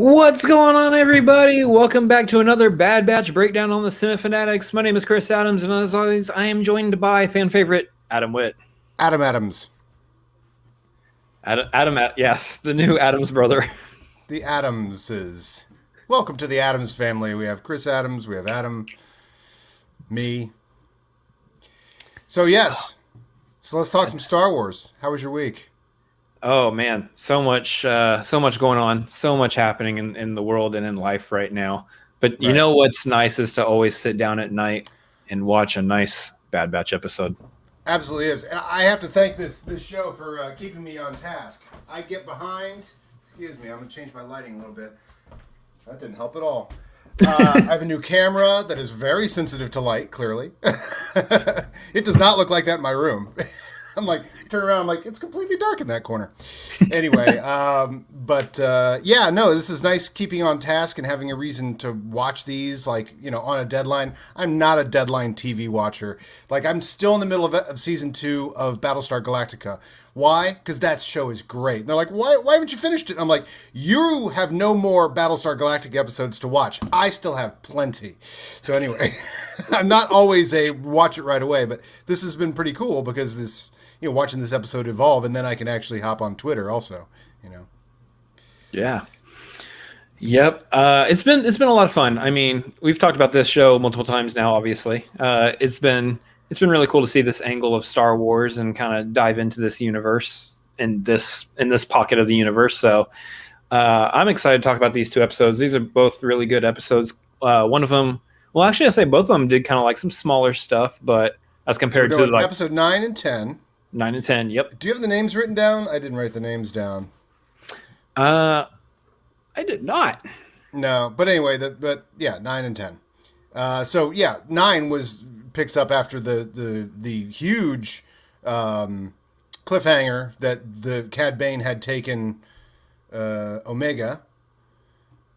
What's going on, everybody? Welcome back to another Bad Batch breakdown on the Cinefanatics. My name is Chris Adams, and as always, I am joined by fan favorite Adam Witt. Adam Adams. Yes, the new Adams brother. The Adamses. Welcome to the Adams family. We have Chris Adams, we have Adam, me. So yes. So let's talk some Star Wars. How was your week? Oh man, so much going on, so much happening in the world and in life right now. But you know what's nice is to always sit down at night and watch a nice Bad Batch episode. Absolutely is. And I have to thank this show for keeping me on task. I get behind. Excuse me, I'm going to change my lighting a little bit. That didn't help at all. I have a new camera that is very sensitive to light, clearly. It does not look like that in my room. I'm like, turn around, I'm like, it's completely dark in that corner. Anyway, yeah, no, this is nice keeping on task and having a reason to watch these, like, on a deadline. I'm not a deadline TV watcher. Like, I'm still in the middle of season 2 of Battlestar Galactica. Why? Because that show is great. And they're like, why haven't you finished it? And I'm like, you have no more Battlestar Galactica episodes to watch. I still have plenty. So anyway, I'm not always a watch it right away, but this has been pretty cool because watching this episode evolve, and then I can actually hop on Twitter also, Yeah. Yep. It's been a lot of fun. I mean, we've talked about this show multiple times now, obviously. It's been really cool to see this angle of Star Wars and kind of dive into this universe in this pocket of the universe. So I'm excited to talk about these two episodes. These are both really good episodes. One of them, well, actually, I say both of them did kind of like some smaller stuff, but as compared to like episode 9 and 10. 9 and 10, yep. Do you have the names written down? I didn't write the names down. I did not. No, but anyway, 9 and 10. 9 picks up after the huge cliffhanger that the Cad Bane had taken Omega,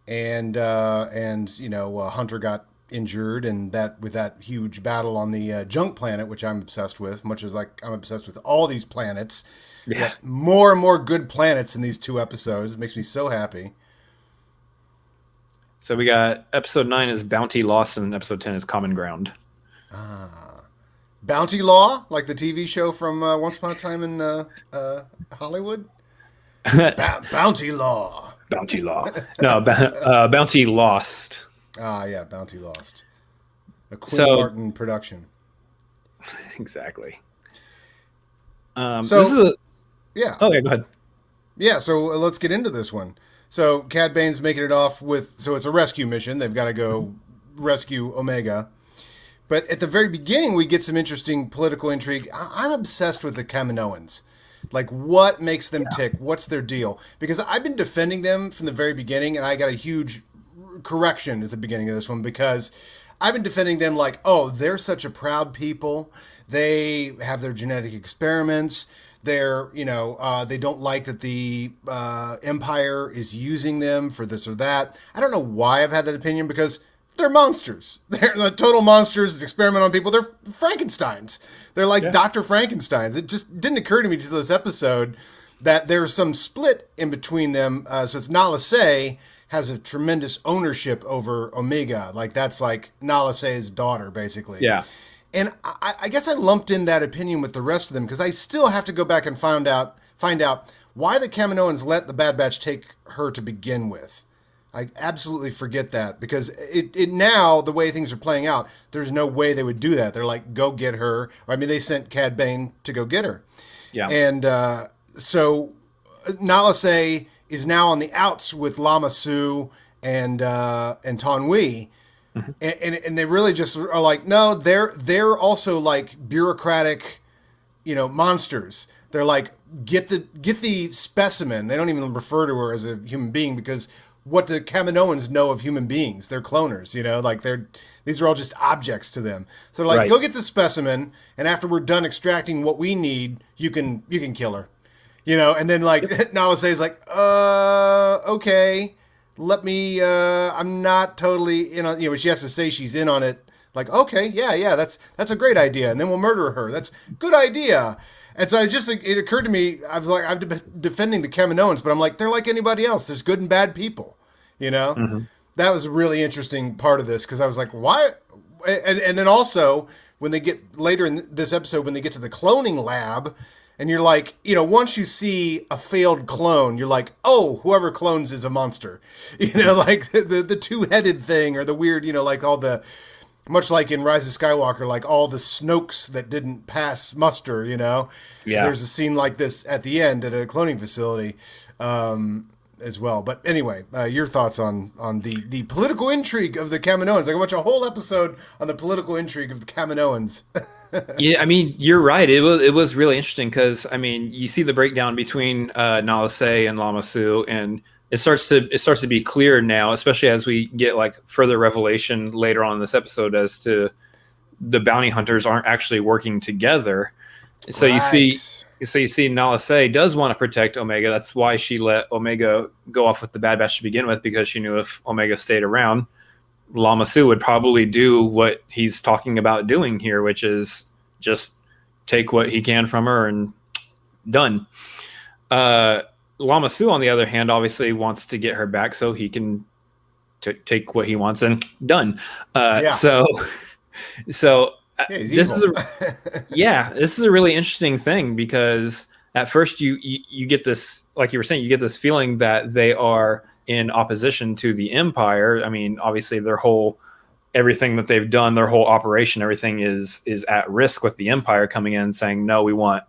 and Hunter got injured, and that with that huge battle on the junk planet, which I'm obsessed with, much as like I'm obsessed with all these planets. Yeah. More and more good planets in these 2 episodes. It makes me so happy. So we got episode 9 is Bounty Lost, and episode 10 is Common Ground. Bounty Law, like the TV show from Once Upon a Time in Hollywood. Bounty Law. Bounty Law. No, Bounty Lost. Yeah, Bounty Lost. A Quinn Martin production. Exactly. Yeah. Okay, go ahead. Yeah, so let's get into this one. So Cad Bane's making it off so it's a rescue mission. They've got to go rescue Omega. But at the very beginning, we get some interesting political intrigue. I'm obsessed with the Kaminoans. Like, what makes them tick? What's their deal? Because I've been defending them from the very beginning, and I got a huge correction at the beginning of this one because I've been defending them like, oh, they're such a proud people. They have their genetic experiments. They're, they don't like that the Empire is using them for this or that. I don't know why I've had that opinion because they're monsters. They're total monsters that experiment on people. They're Frankensteins. They're like Dr. Frankensteins. It just didn't occur to me to this episode that there's some split in between them. So it's Nala Se has a tremendous ownership over Omega. Like that's like Nala Se's daughter, basically. Yeah. And I guess I lumped in that opinion with the rest of them because I still have to go back and find out why the Kaminoans let the Bad Batch take her to begin with. I absolutely forget that because it now, the way things are playing out, there's no way they would do that. They're like, go get her. I mean, they sent Cad Bane to go get her. Yeah. And so Nala Se is now on the outs with Lama Su and Ton We. Mm-hmm. And they really just are like, no, they're also like bureaucratic, monsters. They're like, get the specimen. They don't even refer to her as a human being because what do Kaminoans know of human beings? They're cloners, like these are all just objects to them. So they're like, go get the specimen, and after we're done extracting what we need, you can kill her. And then like Nala Se is like, okay, let me, I'm not totally in on, she has to say she's in on it. Like, okay, yeah, that's a great idea. And then we'll murder her. That's a good idea. And so it occurred to me, I was like, I've been defending the Kaminoans, but I'm like, they're like anybody else. There's good and bad people. You know, Hmm. that was a really interesting part of this because I was like, why? And then also when they get later in this episode, when they get to the cloning lab, and you're like, once you see a failed clone, you're like, oh, whoever clones is a monster. Like the two-headed thing or the weird, like all the, much like in Rise of Skywalker, like all the Snokes that didn't pass muster, Yeah. There's a scene like this at the end at a cloning facility as well. But anyway, your thoughts on the political intrigue of the Kaminoans. I can watch a whole episode on the political intrigue of the Kaminoans. Yeah, I mean, you're right. It was really interesting because I mean, you see the breakdown between Nala Se and Lama Su, and it starts to be clear now, especially as we get like further revelation later on in this episode as to the bounty hunters aren't actually working together. So Right. you see Nala Se does want to protect Omega. That's why she let Omega go off with the Bad Batch to begin with, because she knew if Omega stayed around, Lama Su would probably do what he's talking about doing here, which is just take what he can from her and done. Lama Su, on the other hand, obviously wants to get her back so he can take what he wants and done. Yeah. So Yeah, he's this evil. this is a really interesting thing because at first you get this, like you were saying, you get this feeling that they are in opposition to the Empire. I mean, obviously everything that they've done, their whole operation, everything is at risk with the Empire coming in and saying, no, we want,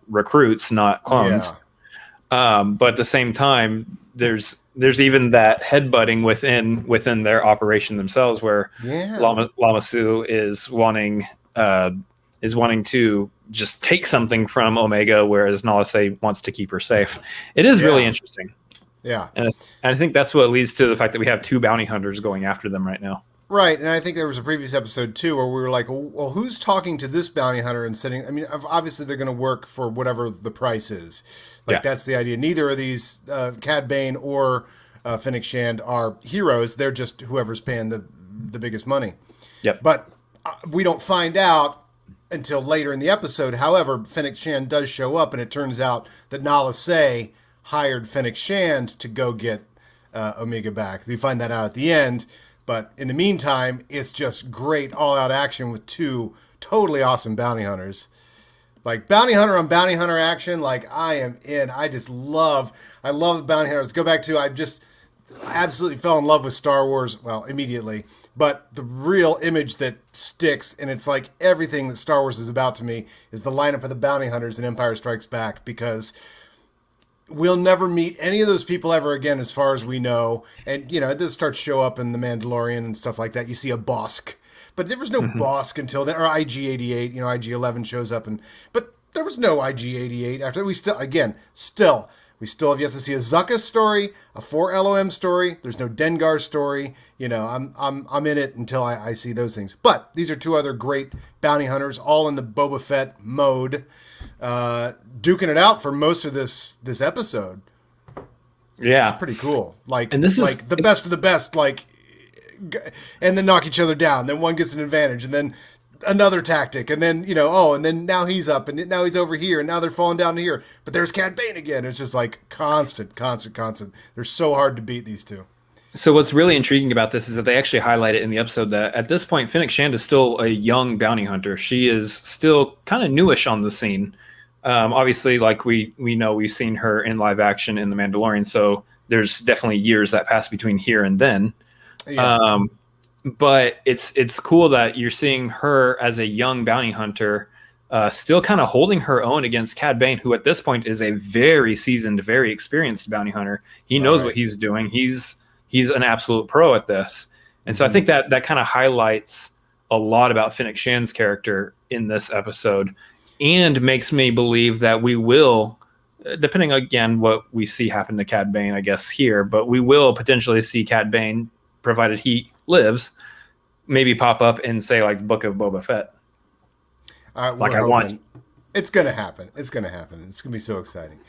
recruits, not clones. But at the same time, there's even that headbutting within their operation themselves, where Lama Su is wanting to just take something from Omega, whereas Nala Se wants to keep her safe. It is really interesting. Yeah. And I think that's what leads to the fact that we have two bounty hunters going after them right now. Right, and I think there was a previous episode too where we were like, well, who's talking to this bounty hunter and sitting? I mean, obviously they're going to work for whatever the price is. Like that's the idea. Neither of these, Cad Bane or Fennec Shand, are heroes. They're just whoever's paying the biggest money. Yep. But we don't find out until later in the episode. However, Fennec Shand does show up, and it turns out that Nala Se hired Fennec Shand to go get Omega back. You find that out at the end. But in the meantime, it's just great all-out action with two totally awesome bounty hunters. Like bounty hunter on bounty hunter action, like I am in. I love the bounty hunters. Go back to I absolutely fell in love with Star Wars, well, immediately. But the real image that sticks, and it's like everything that Star Wars is about to me, is the lineup of the bounty hunters in Empire Strikes Back, because we'll never meet any of those people ever again, as far as we know. And, this starts to show up in The Mandalorian and stuff like that. You see a Bosk. But there was no Bosk until then, or IG-88, IG-11 shows up. But there was no IG-88 after that. We still have yet to see a Zuckuss story, a 4LOM story. There's no Dengar story. I'm in it until I see those things. But these are two other great bounty hunters, all in the Boba Fett mode, duking it out for most of this episode. Yeah, it's pretty cool. Like, and this is the best of the best. Like, and then knock each other down. Then one gets an advantage, and then another tactic, and then and then now he's up, and now he's over here, and now they're falling down to here. But there's Cad Bane again. It's just like constant. They're so hard to beat, these two. So what's really intriguing about this is that they actually highlight it in the episode that at this point, Fennec Shand is still a young bounty hunter. She is still kind of newish on the scene. Obviously, like we know, we've seen her in live action in The Mandalorian, so there's definitely years that pass between here and then. Yeah. But it's cool that you're seeing her as a young bounty hunter, still kind of holding her own against Cad Bane, who at this point is a very seasoned, very experienced bounty hunter. He knows what he's doing. He's an absolute pro at this. And so I think that kind of highlights a lot about Fennec Shand's character in this episode, and makes me believe that we will, depending again what we see happen to Cad Bane, I guess here, but we will potentially see Cad Bane, provided he lives, maybe pop up in, say, like Book of Boba Fett. Like I want. It's gonna happen. It's gonna be so exciting.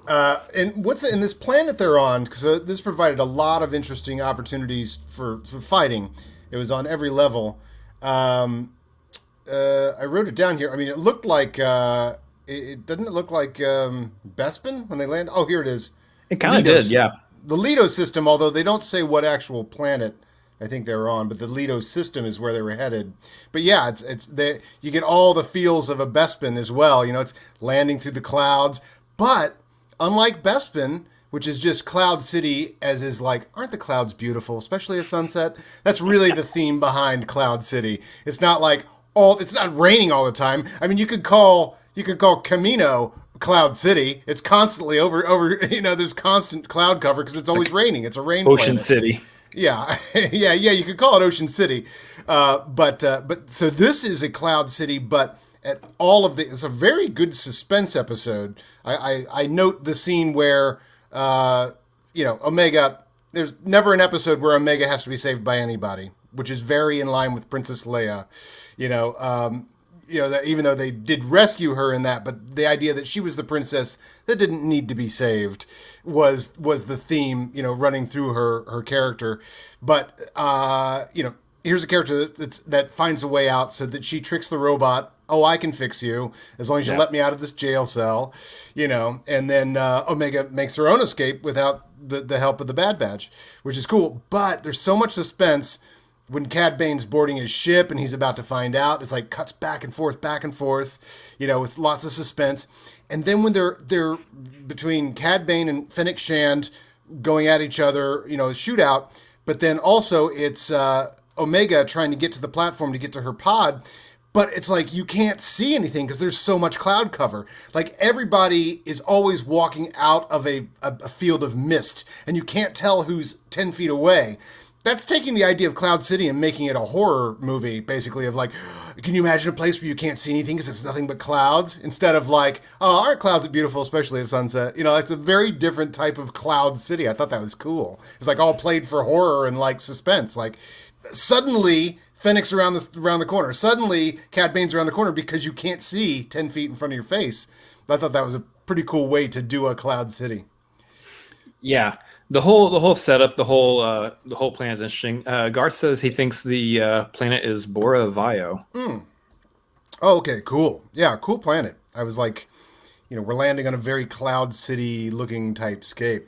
And what's in this planet they're on? Because this provided a lot of interesting opportunities for fighting. It was on every level. I wrote it down here. I mean, it looked like it doesn't it look like Bespin when they land? Oh, here it is. It kind of did, yeah. the Leto system, although they don't say what actual planet I think they were on, but the Leto system is where they were headed. But yeah, you get all the feels of a Bespin as well. You know, it's landing through the clouds. But unlike Bespin, which is just Cloud City, as is like, aren't the clouds beautiful, especially at sunset? That's really the theme behind Cloud City. It's not like it's not raining all the time. I mean, you could call Camino Cloud City. It's constantly over. You know, there's constant cloud cover because it's always raining. It's a rain Ocean planet. City. Yeah, yeah. You could call it Ocean City, but so this is a Cloud City, but at all of it's a very good suspense episode. I note the scene where Omega. There's never an episode where Omega has to be saved by anybody, which is very in line with Princess Leia. That even though they did rescue her in that, but the idea that she was the princess that didn't need to be saved was the theme, running through her character. But here's a character that finds a way out so that she tricks the robot. Oh, I can fix you as long as you let me out of this jail cell, and then Omega makes her own escape without the help of the Bad Batch, which is cool. But there's so much suspense when Cad Bane's boarding his ship and he's about to find out. It's like cuts back and forth, with lots of suspense. And then when they're between Cad Bane and Fennec Shand going at each other, a shootout, but then also it's Omega trying to get to the platform to get to her pod. But it's like you can't see anything because there's so much cloud cover. Like everybody is always walking out of a field of mist, and you can't tell who's 10 feet away. That's taking the idea of Cloud City and making it a horror movie, basically, of like, can you imagine a place where you can't see anything because it's nothing but clouds? Instead of like, oh, aren't clouds beautiful, especially at sunset? It's a very different type of Cloud City. I thought that was cool. It's like all played for horror and like suspense. Like suddenly Fennec's around the corner. Suddenly Cad Bane's around the corner because you can't see 10 feet in front of your face. I thought that was a pretty cool way to do a Cloud City. Yeah. The whole setup, the whole plan is interesting. Garth says he thinks the planet is Bora Vio. Oh, okay, cool. Yeah, cool planet. I was like, we're landing on a very Cloud City looking type scape.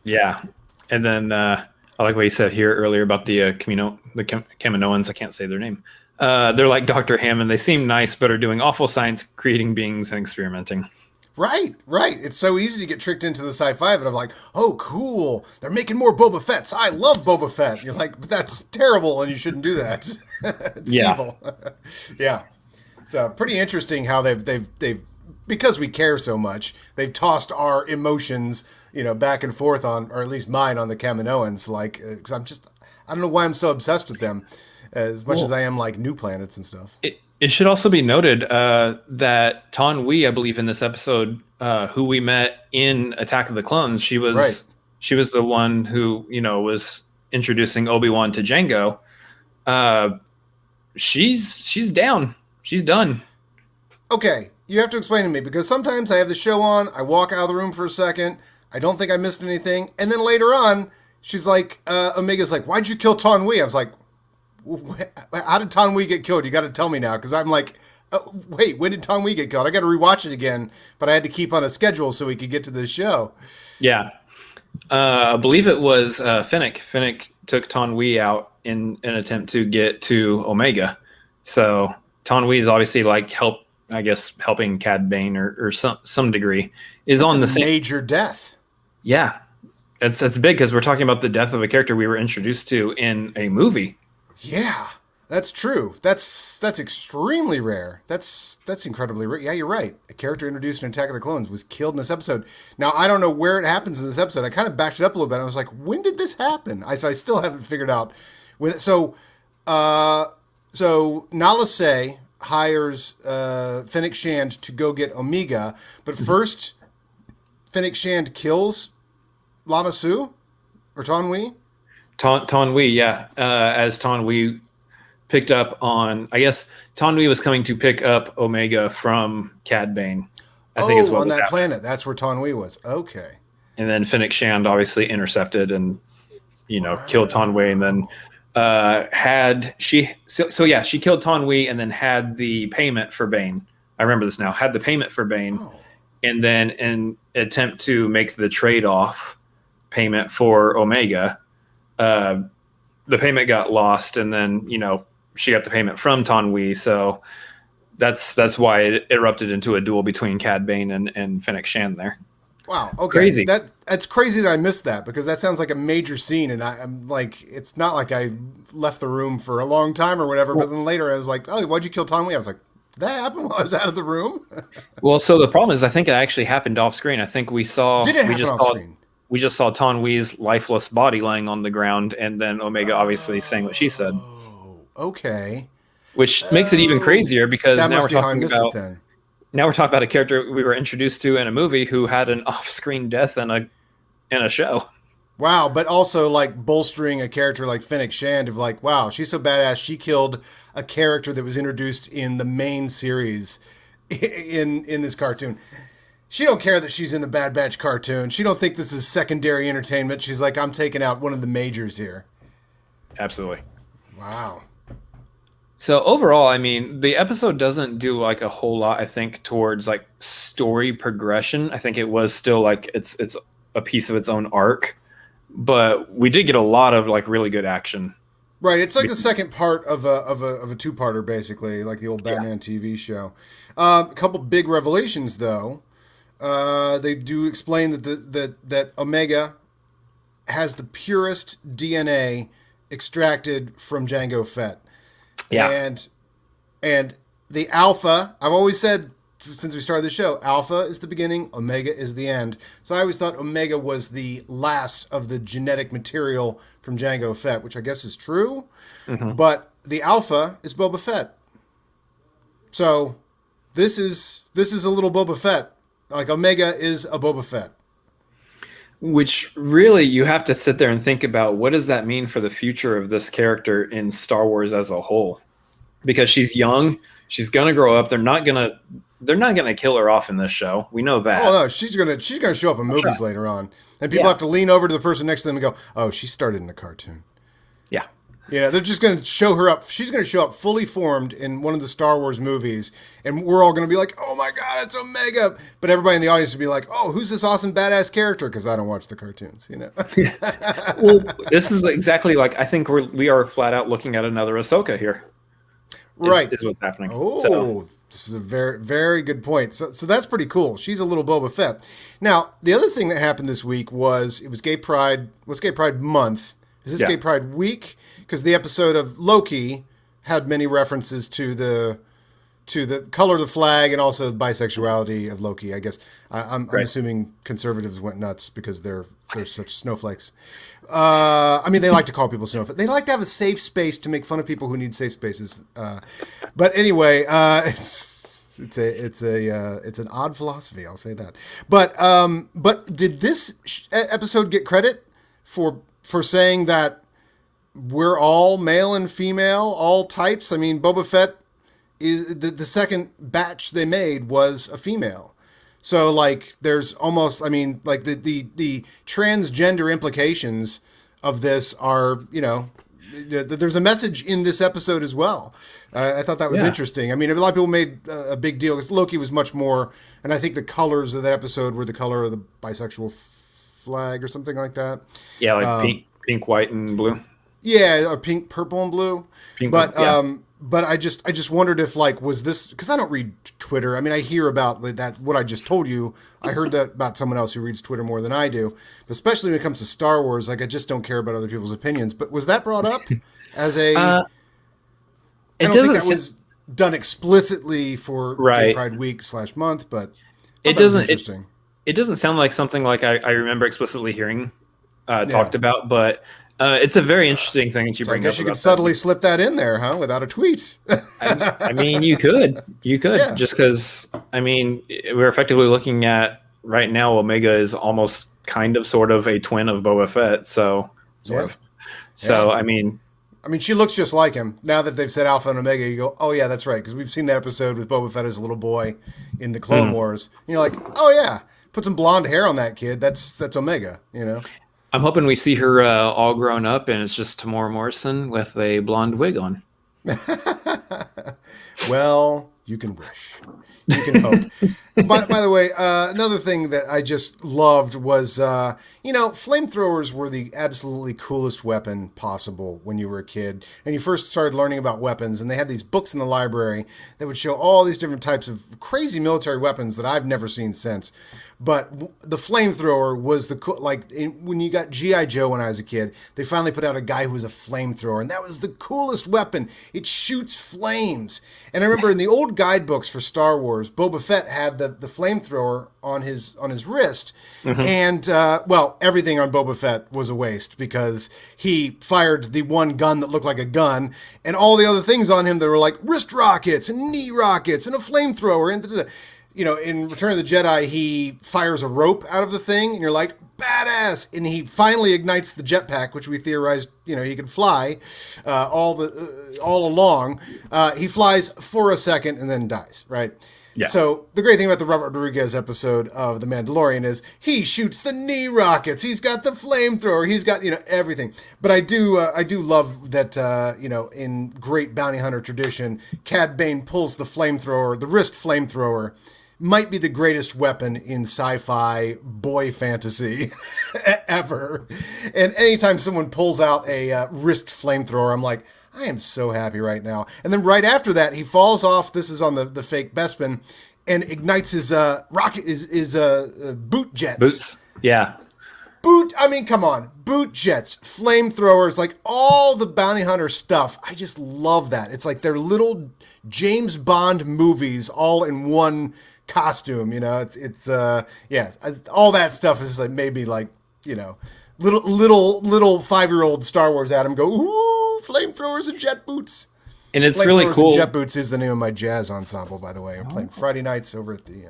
Yeah, and then I like what he said here earlier about the Kaminoans. I can't say their name. They're like Dr. Hammond. They seem nice, but are doing awful science, creating beings and experimenting. Right. It's so easy to get tricked into the sci-fi of it. I'm like, oh, cool. They're making more Boba Fetts. I love Boba Fett. And you're like, but that's terrible, and you shouldn't do that. It's evil. Yeah. So pretty interesting how they've because we care so much, they've tossed our emotions, back and forth on, or at least mine, on the Kaminoans. Like, because I don't know why I'm so obsessed with them as much as I am like new planets and stuff. It should also be noted that Taun We, I believe, in this episode, who we met in Attack of the Clones, she was the one who was introducing Obi-Wan to Jango. She's down. She's done. Okay, you have to explain to me, because sometimes I have the show on, I walk out of the room for a second, I don't think I missed anything, and then later on, she's like, Omega's like, why'd you kill Taun We? I was like, how did Taun We get killed? You got to tell me now, because I'm like, wait, when did Taun We get killed? I got to rewatch it again, but I had to keep on a schedule so we could get to the show. Yeah, I believe it was Fennec. Fennec took Taun We out in an attempt to get to Omega. So Taun We is obviously like helping Cad Bane or some degree is That's on a the same major death. Yeah, it's big because we're talking about the death of a character we were introduced to in a movie. Yeah, that's true. That's extremely rare. That's incredibly rare. Yeah, you're right. A character introduced in Attack of the Clones was killed in this episode. Now, I don't know where it happens in this episode. I kind of backed it up a little bit. I was like, when did this happen? I still haven't figured out. So Nala Se hires Fennec Shand to go get Omega, but first Fennec Shand kills Lama Su or Taun We? Taun We, yeah. As Taun We picked up on, I guess Taun We was coming to pick up Omega from Cad Bane. I think is what on that happening. planet. That's where Taun We was. Okay. And then Fennec Shand obviously intercepted and killed Taun We, and then she killed Taun We and then had the payment for Bane. I remember this now. Had the payment for Bane, and then in attempt to make the trade off, payment for Omega. The payment got lost, and then she got the payment from Tonwi. So that's why it erupted into a duel between Cad Bane and Fennec Shand there. Wow. Okay. Crazy. That's crazy that I missed that, because that sounds like a major scene, and I'm like, it's not like I left the room for a long time or whatever. But then later I was like, oh, why'd you kill Tonwi? I was like, did that happened while I was out of the room? Well, so the problem is, I think it actually happened off screen. I think we saw. Did it happen off screen? We just saw Tonwi's lifeless body lying on the ground, and then Omega obviously saying what she said. Oh, okay. Which makes it even crazier, because now we're talking about now we're talking about a character we were introduced to in a movie who had an off-screen death in a show. Wow, but also like bolstering a character like Fennec Shand of like, wow, she's so badass, she killed a character that was introduced in the main series in this cartoon. She don't care that she's in the Bad Batch cartoon. She don't think this is secondary entertainment. She's like, I'm taking out one of the majors here. Absolutely. Wow. So overall, I mean, the episode doesn't do like a whole lot, I think, towards like story progression. I think it was still like it's a piece of its own arc, but we did get a lot of like really good action. Right, it's like the second part of a two-parter, basically, like the old Batman TV show. A couple big revelations, though. They do explain that Omega has the purest DNA extracted from Jango Fett. Yeah. And the Alpha, I've always said since we started the show, Alpha is the beginning, Omega is the end. So I always thought Omega was the last of the genetic material from Jango Fett, which I guess is true. Mm-hmm. But the Alpha is Boba Fett. So this is a little Boba Fett. Like Omega is a Boba Fett. Which really, you have to sit there and think about, what does that mean for the future of this character in Star Wars as a whole? Because she's young, she's gonna grow up. They're not gonna kill her off in this show. We know that. Oh no, she's gonna show up in movies later on, and people have to lean over to the person next to them and go, "Oh, she started in a cartoon." Yeah. Yeah, they're just going to show her up. She's going to show up fully formed in one of the Star Wars movies, and we're all going to be like, "Oh my God, it's Omega!" But everybody in the audience will be like, "Oh, who's this awesome badass character?" Because I don't watch the cartoons, Well, this is exactly like, I think we are flat out looking at another Ahsoka here. Right, is what's happening. Oh, this is a very, very good point. So that's pretty cool. She's a little Boba Fett. Now, the other thing that happened this week was it was Gay Pride. What's Gay Pride Month? Is this Gay Pride Week? Because the episode of Loki had many references to the color of the flag and also the bisexuality of Loki. I guess I'm assuming conservatives went nuts because they're such snowflakes. I mean, they like to call people snowflakes. They like to have a safe space to make fun of people who need safe spaces. But anyway, it's an odd philosophy. I'll say that. But did this episode get credit for saying that we're all male and female, all types? I mean, Boba Fett is the second batch they made was a female. So like there's almost, I mean, like the transgender implications of this are, there's a message in this episode as well. I thought that was interesting. I mean, a lot of people made a big deal because Loki was much more, and I think the colors of that episode were the color of the bisexual flag or something like that. Yeah, like pink, white, and blue. Yeah, pink, purple, and blue. But I just wondered if was this, because I don't read Twitter. I mean, I hear about that, what I just told you. I heard that about someone else who reads Twitter more than I do, especially when it comes to Star Wars. Like, I just don't care about other people's opinions. But was that brought up as a? I don't think that was done explicitly for Gay Pride Week /month, but it doesn't. Interesting. It doesn't sound like something like I remember explicitly hearing talked about, but. It's a very interesting thing that you bring up. I guess you could subtly slip that in there, huh? Without a tweet. I mean, you could, just because, I mean, we're effectively looking at right now, Omega is almost kind of sort of a twin of Boba Fett. So, I mean, she looks just like him. Now that they've said Alpha and Omega, you go, oh yeah, that's right. Because we've seen that episode with Boba Fett as a little boy in the Clone Wars. And you're like, oh yeah, put some blonde hair on that kid. That's Omega, I'm hoping we see her all grown up and it's just Tamora Morrison with a blonde wig on. Well, You can wish. You can hope. By the way, another thing that I just loved was, flamethrowers were the absolutely coolest weapon possible when you were a kid. And you first started learning about weapons, and they had these books in the library that would show all these different types of crazy military weapons that I've never seen since. But the flamethrower was when you got G.I. Joe when I was a kid, they finally put out a guy who was a flamethrower, and that was the coolest weapon. It shoots flames. And I remember in the old guidebooks for Star Wars, Boba Fett had the flamethrower on his wrist, and everything on Boba Fett was a waste because he fired the one gun that looked like a gun, and all the other things on him that were like wrist rockets and knee rockets and a flamethrower and in Return of the Jedi, he fires a rope out of the thing, and you're like, badass! And he finally ignites the jetpack, which we theorized, he could fly all along. He flies for a second and then dies, right? Yeah. So the great thing about the Robert Rodriguez episode of The Mandalorian is he shoots the knee rockets. He's got the flamethrower. He's got everything. But I do love that in great bounty hunter tradition, Cad Bane pulls the flamethrower, the wrist flamethrower. Might be the greatest weapon in sci-fi boy fantasy ever. And anytime someone pulls out a wrist flamethrower, I'm like, I am so happy right now. And then right after that, he falls off. This is on the fake Bespin, and ignites his rocket, his boot jets. Boots. Yeah. Come on. Boot jets, flamethrowers, like all the bounty hunter stuff. I just love that. It's like they're little James Bond movies all in one costume. It's all that stuff is like maybe like, little 5-year-old Star Wars Adam go, ooh, flamethrowers and jet boots. And it's really cool. Jet Boots is the name of my jazz ensemble, by the way. I'm playing Friday nights over at the...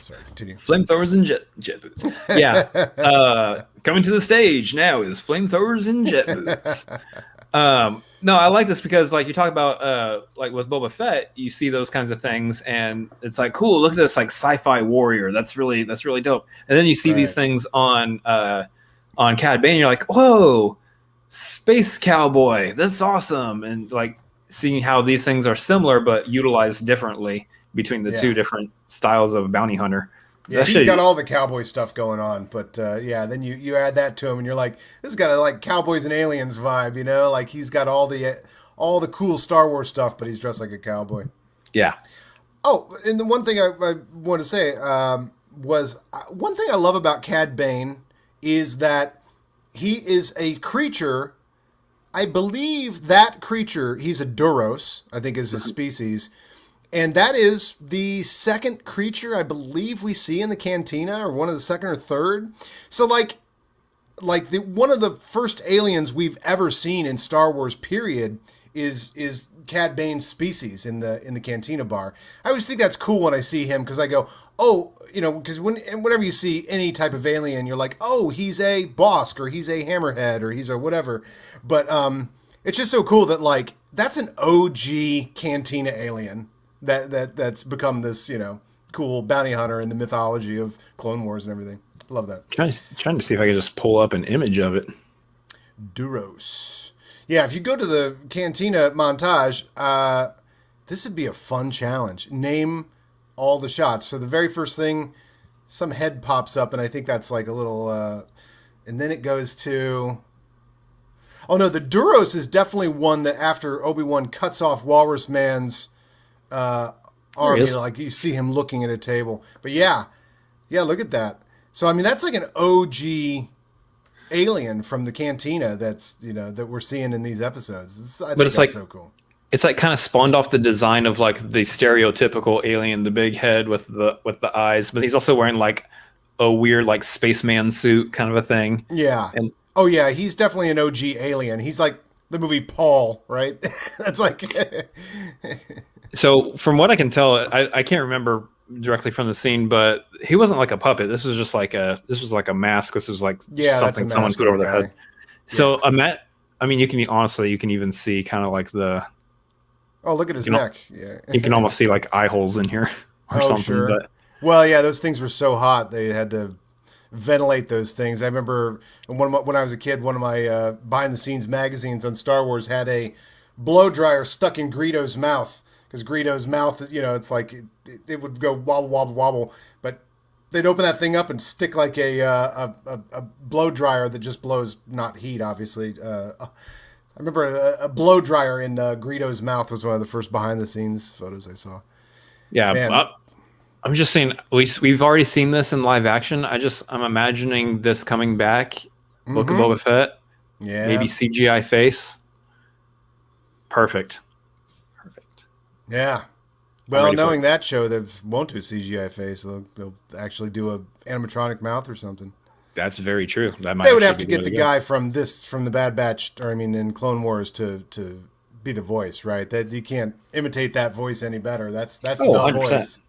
sorry, continue. Flamethrowers and jet boots. Yeah. Coming to the stage now is flamethrowers and jet boots. No, I like this because, like, you talk about, with Boba Fett, you see those kinds of things, and it's like, cool, look at this, like, sci-fi warrior. That's really dope. And then you see these things on Cad Bane, and you're like, whoa, space cowboy, that's awesome. And, like, seeing how these things are similar but utilized differently between the two different styles of bounty hunter. Yeah, he's got all the cowboy stuff going on, but then you add that to him, and you're like, this has got a like Cowboys and Aliens vibe, like he's got all the cool Star Wars stuff, but he's dressed like a cowboy. Yeah. Oh, and the one thing I want to say was one thing I love about Cad Bane is that he is a creature. I believe that creature, he's a Duros, I think is his species. And that is the second creature I believe we see in the cantina, or one of the second or third. So like one of the first aliens we've ever seen in Star Wars period is Cad Bane's species in the cantina bar. I always think that's cool when I see him, because I go, oh, because whenever you see any type of alien, you're like, oh, he's a Bosk, or he's a Hammerhead, or he's a whatever. But it's just so cool that like that's an OG cantina alien. That's become this, cool bounty hunter in the mythology of Clone Wars and everything. Love that. Trying to see if I can just pull up an image of it. Duros. Yeah, if you go to the Cantina montage, this would be a fun challenge. Name all the shots. So the very first thing, some head pops up, and I think that's like a little... and then it goes to... Oh, no, the Duros is definitely one that after Obi-Wan cuts off Walrus Man's... army, like you see him looking at a table. But yeah, look at that. So that's like an OG alien from the cantina that's that we're seeing in these episodes. I think that's like so cool. It's like kind of spawned off the design of like the stereotypical alien, the big head with the eyes, but he's also wearing like a weird like spaceman suit kind of a thing. Yeah. And he's definitely an OG alien. He's like the movie Paul, right? That's like So from what I can tell, I can't remember directly from the scene, but he wasn't like a puppet. This was just like a mask. This was like something someone put over their head. So you can even see kind of like the. Oh, look at his neck. Yeah. You can almost see like eye holes in here or something. Sure. But, well, yeah, those things were so hot they had to ventilate those things. I remember when I was a kid, one of my behind the scenes magazines on Star Wars had a blow dryer stuck in Greedo's mouth, because Greedo's mouth, it's like it would go wobble, wobble, wobble, but they'd open that thing up and stick like a blow dryer that just blows, not heat, obviously. I remember a blow dryer in Greedo's mouth was one of the first behind the scenes photos I saw. Yeah, I'm just saying we've already seen this in live action. I'm imagining this coming back. Book of Boba Fett. Yeah. Maybe CGI face. Perfect. Yeah. Well, knowing that show, they won't do CGI face. They'll actually do a animatronic mouth or something. That's very true. They would have to get the guy from the Bad Batch, in Clone Wars to be the voice, right? That you can't imitate that voice any better. That's the 100%. voice.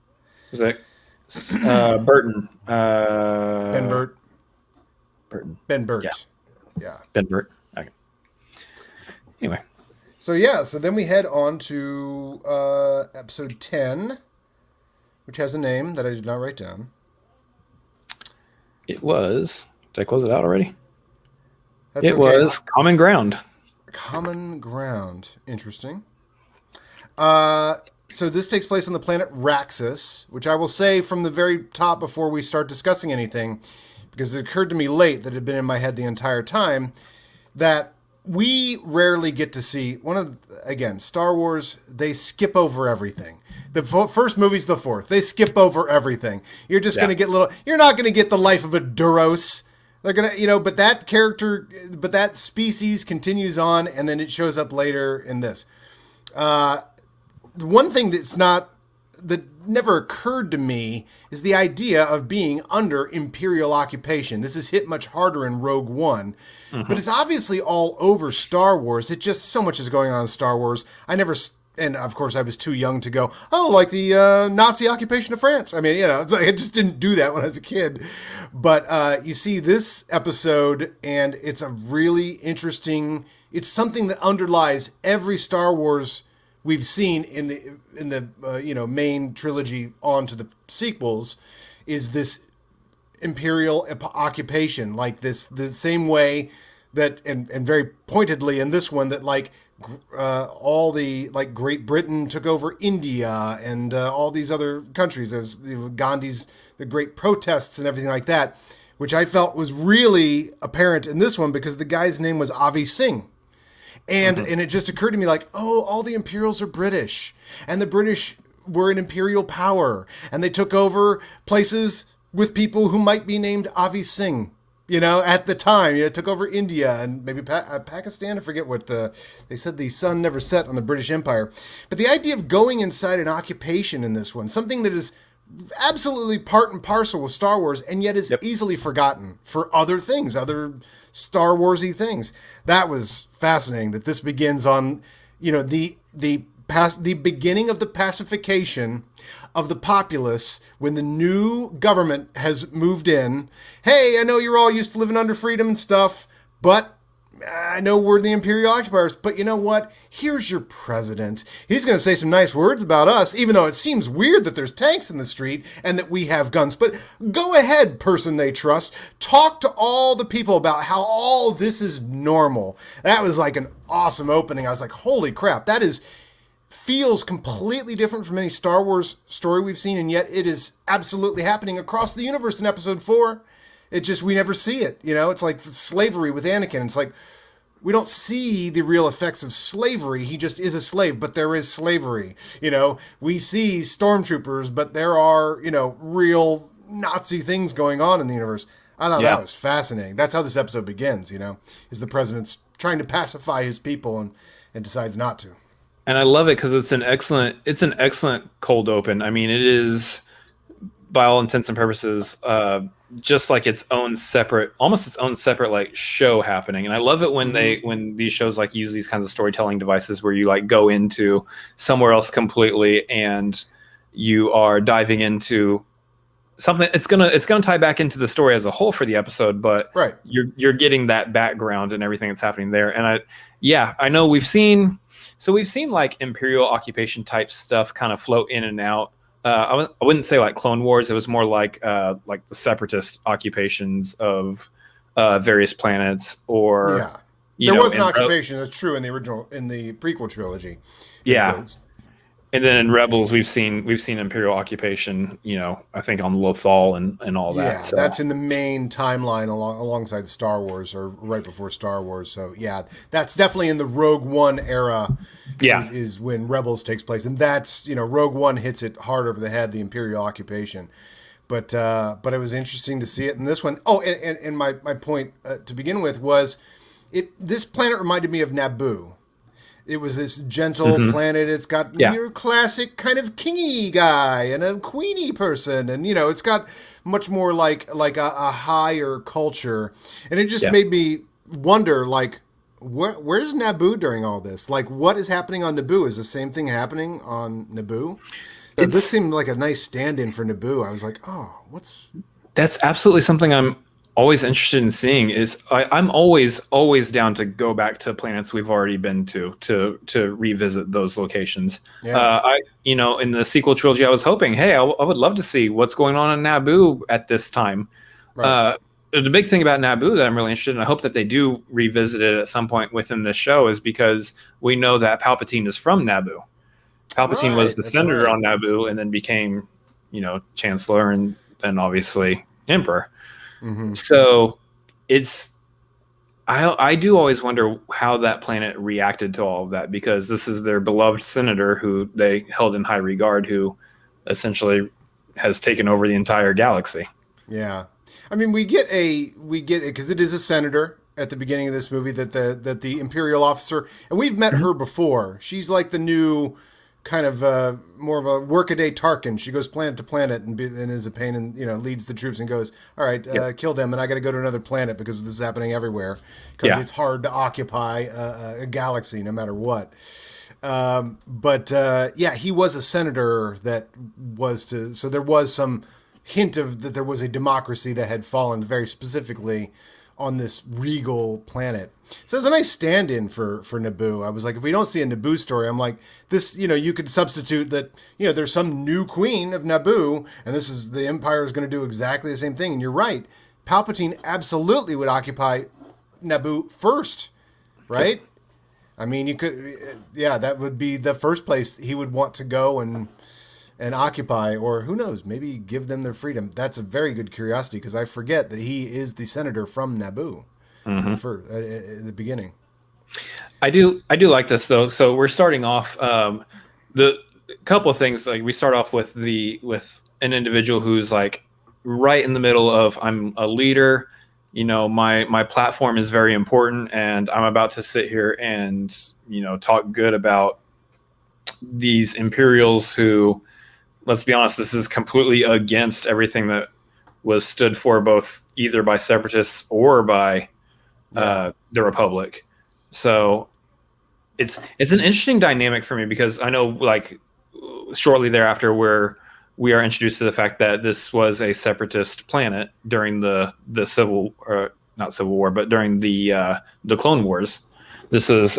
Is that Burton? Ben Burt. Burton. Ben Burt. Yeah. Ben Burt. Okay. Anyway. So then we head on to episode 10, which has a name that I did not write down. It was. Did I close it out already? It was Common Ground. Common Ground. Interesting. So this takes place on the planet Raxus, which I will say from the very top before we start discussing anything, because it occurred to me late that it had been in my head the entire time, that we rarely get to see Star Wars, they skip over everything. The first movie's the fourth. They skip over everything. You're just going to get you're not going to get the life of a Duros. They're going to, but that character, but that species continues on, and then it shows up later in this. The one thing that never occurred to me is the idea of being under Imperial occupation. This is hit much harder in Rogue One, but it's obviously all over Star Wars. It just, so much is going on in Star Wars. And of course I was too young to go, like the Nazi occupation of France. I just didn't do that when I was a kid. But you see this episode, and it's a really interesting, it's something that underlies every Star Wars we've seen in the main trilogy on to the sequels, is this Imperial occupation, like the same way that, and very pointedly in this one, that all the Great Britain took over India and all these other countries. There's the great protests and everything like that, which I felt was really apparent in this one because the guy's name was Avi Singh. And it just occurred to me all the Imperials are British, and the British were an imperial power, and they took over places with people who might be named Avi Singh, at the time. Took over India and maybe Pakistan. I forget what they said. The sun never set on the British Empire. But the idea of going inside an occupation in this one, something that is absolutely part and parcel with Star Wars, and yet is easily forgotten for other things, other Star Warsy things. That was fascinating. That this begins on, the beginning of the pacification of the populace when the new government has moved in. Hey, I know you're all used to living under freedom and stuff, but I know we're the Imperial occupiers, but you know what? Here's your president. He's going to say some nice words about us, even though it seems weird that there's tanks in the street and that we have guns. But go ahead, person they trust. Talk to all the people about how all this is normal. That was like an awesome opening. I was like, holy crap, feels completely different from any Star Wars story we've seen, and yet it is absolutely happening across the universe in episode 4. It just, we never see it. It's like slavery with Anakin. It's like, we don't see the real effects of slavery. He just is a slave, but there is slavery. We see stormtroopers, but there are, real Nazi things going on in the universe. I thought that was fascinating. That's how this episode begins, is the president's trying to pacify his people and decides not to. And I love it because it's an excellent cold open. I mean, it is, by all intents and purposes, just like almost its own separate show happening. And I love it when when these shows use these kinds of storytelling devices where you go into somewhere else completely and you are diving into something. It's gonna tie back into the story as a whole for the episode, but you're getting that background and everything that's happening there. And I know we've seen Imperial occupation type stuff kind of float in and out. I wouldn't say like Clone Wars. It was more like the separatist occupations of various planets, or there was an occupation. That's true in the prequel trilogy. And then in Rebels, we've seen Imperial occupation. I think on Lothal and all that. Yeah, So. that's in the main timeline alongside Star Wars or right before Star Wars. So yeah, that's definitely in the Rogue One era. Yeah. Is when Rebels takes place, and that's Rogue One hits it hard over the head, the Imperial occupation. But it was interesting to see it in this one. Oh, and my point to begin with was this planet reminded me of Naboo. It was this gentle planet. It's got your classic kind of kingy guy and a queenie person, and it's got much more like a higher culture. And it just made me wonder, like, where's Naboo during all this? Like, what is happening on Naboo? Is the same thing happening on Naboo? This seemed like a nice stand-in for Naboo. I was like, oh, That's absolutely something I'm always interested in seeing. I'm always down to go back to planets we've already been to revisit those locations. Yeah. In the sequel trilogy, I was hoping, hey, I would love to see what's going on in Naboo at this time. Right. The big thing about Naboo that I'm really interested in, I hope that they do revisit it at some point within this show, is because we know that Palpatine is from Naboo. Palpatine was the senator on Naboo and then became, chancellor and obviously emperor. Mm-hmm. So I do always wonder how that planet reacted to all of that, because this is their beloved senator who they held in high regard, who essentially has taken over the entire galaxy. Yeah. I mean, we get it because it is a senator at the beginning of this movie that the Imperial officer, and we've met her before. She's like the new kind of more of a workaday Tarkin. She goes planet to planet and is a pain, and leads the troops and goes, all right, kill them, and I got to go to another planet because this is happening everywhere, because it's hard to occupy a galaxy no matter what. He was a senator so there was some hint of that there was a democracy that had fallen very specifically on this regal planet. So it's a nice stand-in for Naboo. I was like, if we don't see a Naboo story, I'm like, this, you could substitute that, there's some new queen of Naboo, and the Empire is going to do exactly the same thing. And you're right. Palpatine absolutely would occupy Naboo first, right? I mean, you could, that would be the first place he would want to go and occupy, or who knows, maybe give them their freedom. That's a very good curiosity, because I forget that he is the senator from Naboo in the beginning. I do like this though. So we're starting off the couple of things. Like, we start off with an individual who's like right in the middle of, I'm a leader. My platform is very important, and I'm about to sit here and talk good about these Imperials who, let's be honest, this is completely against everything that was stood for, both either by separatists or by the Republic. So it's an interesting dynamic for me, because I know, like, shortly thereafter we are introduced to the fact that this was a separatist planet during the not Civil War, but during the Clone Wars. This is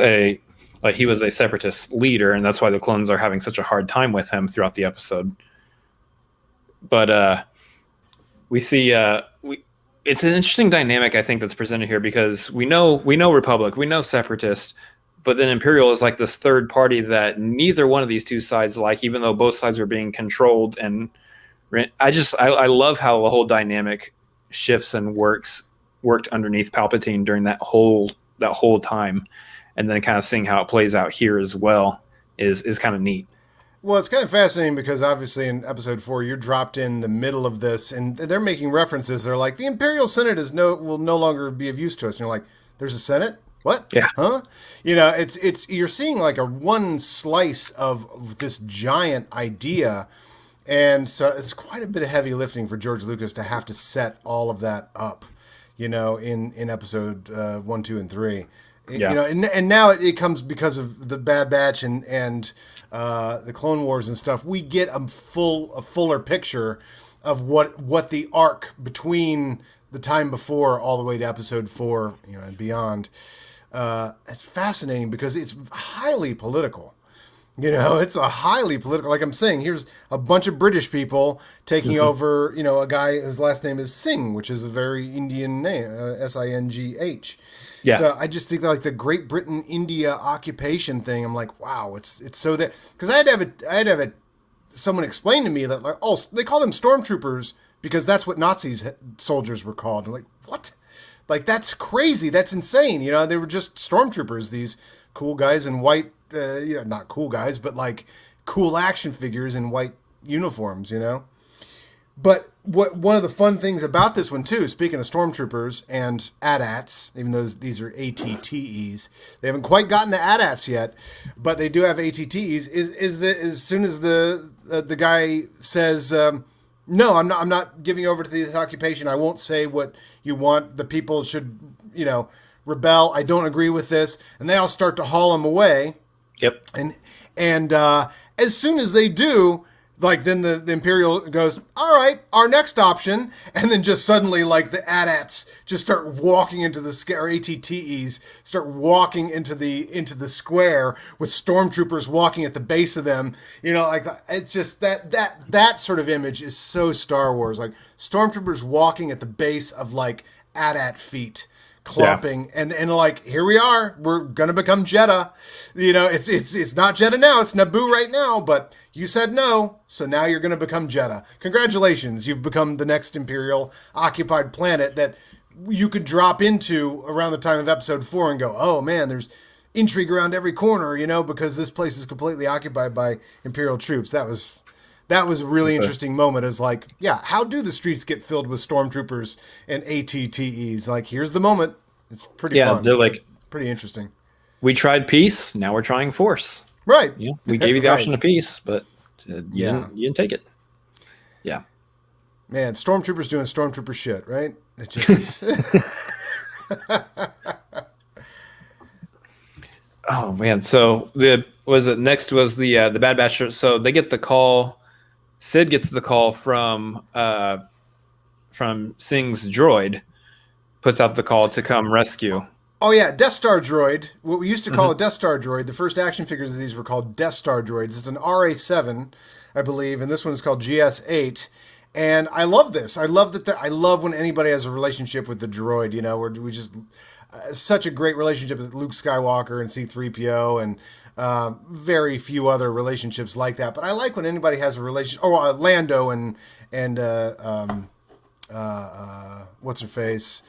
he was a separatist leader, and that's why the clones are having such a hard time with him throughout the episode. But we see it's an interesting dynamic, I think, that's presented here, because we know Republic, we know separatist, but then Imperial is like this third party that neither one of these two sides like, even though both sides are being controlled. And I love how the whole dynamic shifts and worked underneath Palpatine during that whole time. And then kind of seeing how it plays out here as well is kind of neat. Well, it's kind of fascinating, because obviously in episode 4, you're dropped in the middle of this, and they're making references. They're like, the Imperial Senate will no longer be of use to us. And you're like, there's a Senate? What? Yeah. Huh? You're seeing like a one slice of this giant idea. And so it's quite a bit of heavy lifting for George Lucas to have to set all of that up, in episode 1, 2, and 3. Yeah. And now it comes because of the Bad Batch and the Clone Wars and stuff. We get a fuller picture of what the arc between the time before all the way to episode 4, and beyond. It's fascinating, because it's highly political. It's a highly political, like I'm saying, here's a bunch of British people taking over, a guy whose last name is Singh, which is a very Indian name, Singh. Yeah. So I just think that, like, the Great Britain India occupation thing, I'm like, wow, it's so that, because I had to have someone explain to me that, like, oh, they call them stormtroopers because that's what Nazis soldiers were called. I'm like, what? Like, that's crazy. That's insane. You know, they were just stormtroopers, these cool guys in white, not cool guys, but like cool action figures in white uniforms, you know? But one of the fun things about this one too, speaking of stormtroopers and AT-ATs, even though these are ATTEs, they haven't quite gotten to AT-ATs yet, but they do have ATTEs. Is that as soon as the guy says, no, I'm not giving over to this occupation. I won't say what you want. The people should, rebel. I don't agree with this, and they all start to haul him away. Yep. And as soon as they do, like, then the Imperial goes, all right, our next option. And then just suddenly, like, the AT-ATs just start walking into the square, or ATTEs start walking into the square with stormtroopers walking at the base of them. Like, it's just that sort of image is so Star Wars. Like, stormtroopers walking at the base of, like, AT-AT feet. Clomping and like, here we are, we're gonna become Jeddah. It's not Jeddah now, it's Naboo right now, but you said no, so now you're gonna become Jeddah. Congratulations, you've become the next Imperial occupied planet that you could drop into around the time of episode 4 and go, oh man, there's intrigue around every corner, because this place is completely occupied by Imperial troops. That was a really interesting moment. Is like, yeah, how do the streets get filled with stormtroopers and ATTEs? Like, here's the moment. It's pretty fun. They're like, pretty interesting. We tried peace, now we're trying force. Right. We gave you the option of peace, but you Yeah. didn't take it. Yeah. Man, stormtroopers doing stormtrooper shit, right? It just. Oh man. So next was the Bad Batch. So they get the call. Sid gets the call from Singh's droid, puts out the call to come rescue. Oh yeah, Death Star droid. What we used to call a Death Star droid. The first action figures of these were called Death Star droids. It's an RA7, I believe, and this one is called GS8. And I love this. I love that. I love when anybody has a relationship with the droid. Where we just such a great relationship with Luke Skywalker and C-3PO and. Very few other relationships like that, but I like when anybody has a relationship. Oh, Lando and what's her face,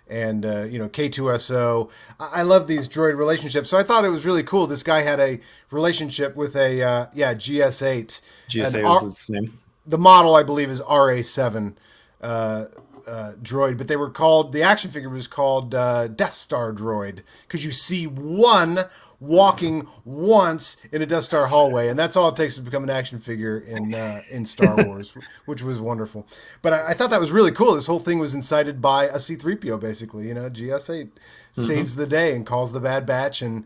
and K2SO. I love these droid relationships. So I thought it was really cool. This guy had a relationship with a GS8. GS8 was its name. The model, I believe, is RA7 droid, but the action figure was called Death Star droid because you see one walking once in a Death Star hallway, and that's all it takes to become an action figure in Star Wars, which was wonderful. But I thought that was really cool. This whole thing was incited by a C-3PO, basically. GS8 saves the day and calls the Bad Batch, and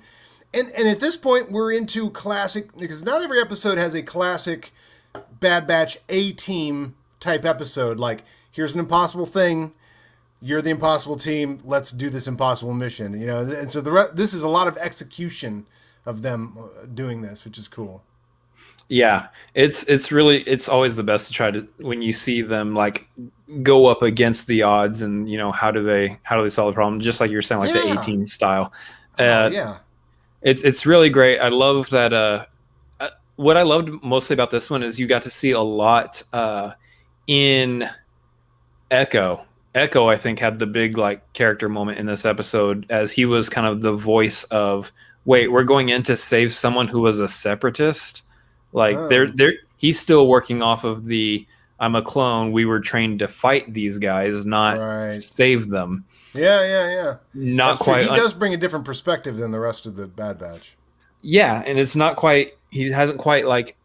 at this point we're into classic, because not every episode has a classic Bad Batch A-team type episode. Like, here's an impossible thing. You're the impossible team. Let's do this impossible mission. And so this is a lot of execution of them doing this, which is cool. Yeah, it's always the best to try to, when you see them like go up against the odds and how do they solve the problem, just like you're saying, like the A-team style. It's really great. I love that. What I loved mostly about this one is you got to see a lot in Echo. Echo, I think, had the big like character moment in this episode, as he was kind of the voice of, wait, we're going in to save someone who was a separatist. Like he's still working off of the, I'm a clone. We were trained to fight these guys, not save them. Yeah. Not That's quite. True. He does bring a different perspective than the rest of the Bad Batch. Yeah, and it's not quite. He hasn't quite like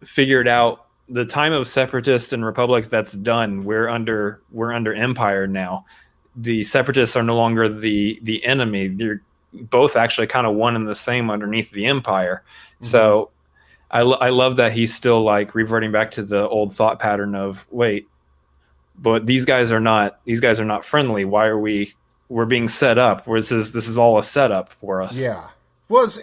figured out the time of separatists and republic. That's done. We're under Empire now. The separatists are no longer the enemy. They're both actually kind of one and the same underneath the Empire. Mm-hmm. So I love that he's still like reverting back to the old thought pattern of, wait, but these guys are not friendly. Why are we're being set up? This is all a setup for us. Yeah.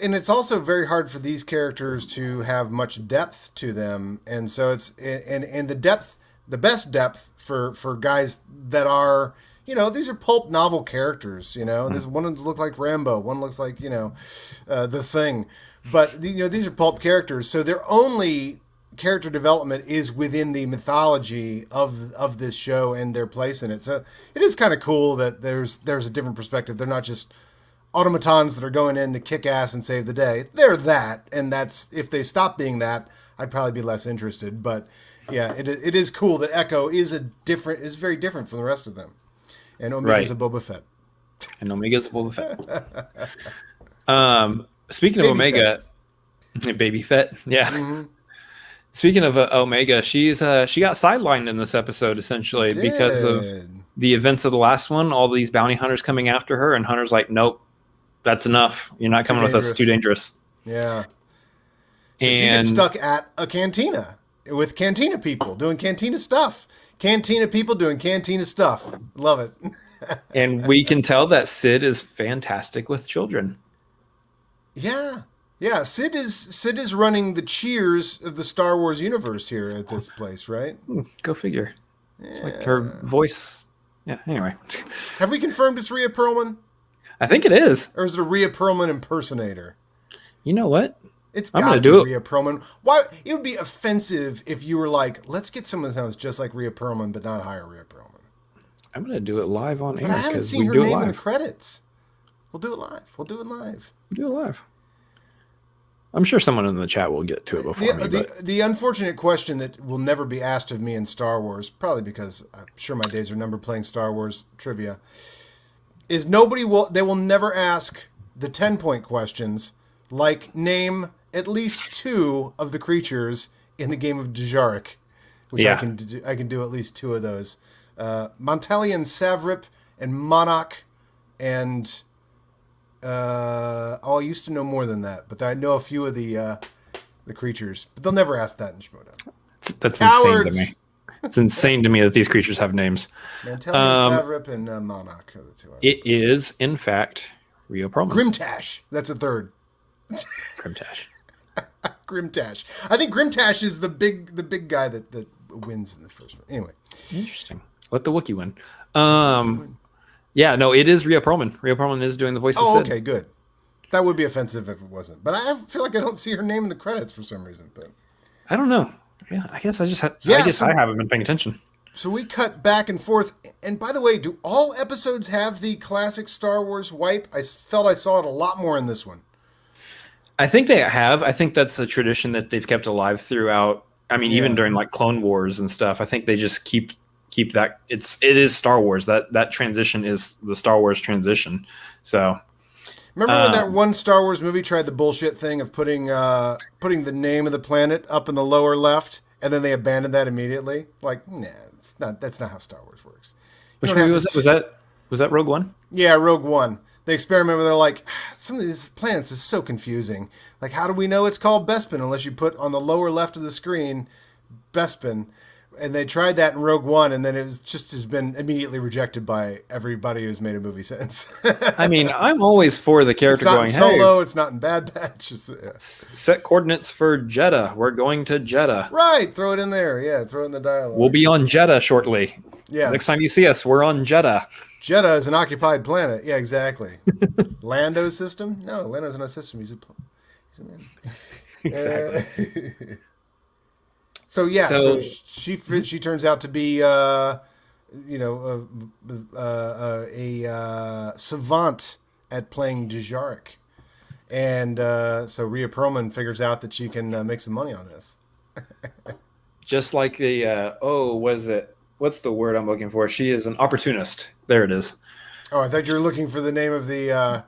And it's also very hard for these characters to have much depth to them, and so it's and the depth, the best depth for guys that are these are pulp novel characters. This one looks like Rambo, one looks like the Thing, but these are pulp characters, so their only character development is within the mythology of this show and their place in it. So it is kind of cool that there's a different perspective. They're not just automatons that are going in to kick ass and save the day. They're that, and that's, if they stop being that, I'd probably be less interested. But yeah, it is cool that Echo is very different from the rest of them. And Omega's a Boba Fett. And Omega's a Boba Fett. Speaking of Omega, Baby Fett, yeah. Mm-hmm. Speaking of Omega, she got sidelined in this episode essentially because of the events of the last one. All these bounty hunters coming after her, and Hunter's like, "Nope, that's enough. You're not coming with us. It's too dangerous." Yeah. So she gets stuck at a cantina with cantina people doing cantina stuff. Cantina people doing cantina stuff. Love it. And we can tell that Sid is fantastic with children. Yeah. Yeah, Sid is running the cheers of the Star Wars universe here at this place, right? Go figure. It's like her voice. Yeah, anyway. Have we confirmed it's Rhea Perlman? I think it is. Or is it a Rhea Perlman impersonator? You know what? It's got to be Rhea Perlman. Why? It would be offensive if you were like, let's get someone that sounds just like Rhea Perlman, but not hire Rhea Perlman. I'm going to do it live on air. But I haven't seen her name in the credits. We'll do it live. I'm sure someone in the chat will get to it before me. The unfortunate question that will never be asked of me in Star Wars, probably because I'm sure my days are numbered playing Star Wars trivia, is they will never ask the 10-point questions, like name at least 2 of the creatures in the game of Dejarik, which I can do at least 2 of those. Montelian Savrip and Monarch and... I used to know more than that, but I know a few of the creatures. But they'll never ask that in Schmoedown. That's insane to me. It's insane to me that these creatures have names. Montelian, Savrip, and Monarch are the 2. It is, in fact, Rhea Perlman. Grimtash. That's a 3rd. Grimtash. Grimtash. I think Grimtash is the big guy that wins in the first one. Anyway. Interesting. Let the Wookiee win. Yeah, no, it is Rhea Perlman. Rhea Perlman is doing the voice of Sid. Okay, good. That would be offensive if it wasn't. But I feel like I don't see her name in the credits for some reason. But I don't know. Yeah, I guess I haven't been paying attention. So we cut back and forth. And by the way, do all episodes have the classic Star Wars wipe? I felt I saw it a lot more in this one. I think they have. I think that's a tradition that they've kept alive throughout. I mean, even during like Clone Wars and stuff. I think they just keep that. It is Star Wars. That transition is the Star Wars transition. So remember when that one Star Wars movie tried the bullshit thing of putting the name of the planet up in the lower left, and then they abandoned that immediately? Like, nah, that's not how Star Wars works. Which movie was it? Was that Rogue One? Yeah, Rogue One. They experiment where they're like, some of these planets is so confusing. Like, how do we know it's called Bespin unless you put on the lower left of the screen Bespin? And they tried that in Rogue One, and then has been immediately rejected by everybody who's made a movie since. I mean, I'm always for the character going, it's not in Solo, it's not in Bad Batch. Set coordinates for Jeddah. We're going to Jeddah. Right, throw it in there. Yeah, throw it in the dialogue. We'll be on Jeddah shortly. Yeah. Next time you see us, we're on Jeddah. Jeddah is an occupied planet. Yeah, exactly. Lando system? No, Lando's not a system. He's a man. Exactly. So she turns out to be a savant at playing Dejarik, and so Rhea Perlman figures out that she can make some money on this. Just like what's the word I'm looking for? She is an opportunist. There it is. Oh, I thought you were looking for the name of the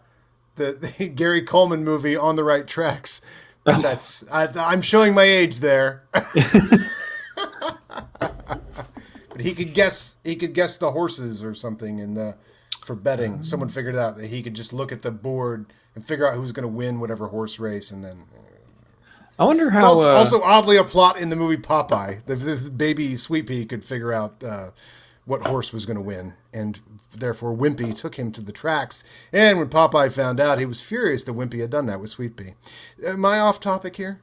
Gary Coleman movie, On the Right Tracks. But I'm showing my age there. But he could guess the horses or something for betting. Someone figured out that he could just look at the board and figure out who's going to win whatever horse race, and then. I wonder how. It's also oddly a plot in the movie Popeye. The baby Sweet Pea could figure out what horse was going to win, and therefore Wimpy took him to the tracks. And when Popeye found out, he was furious that Wimpy had done that with Sweet Pea. Am I off topic here?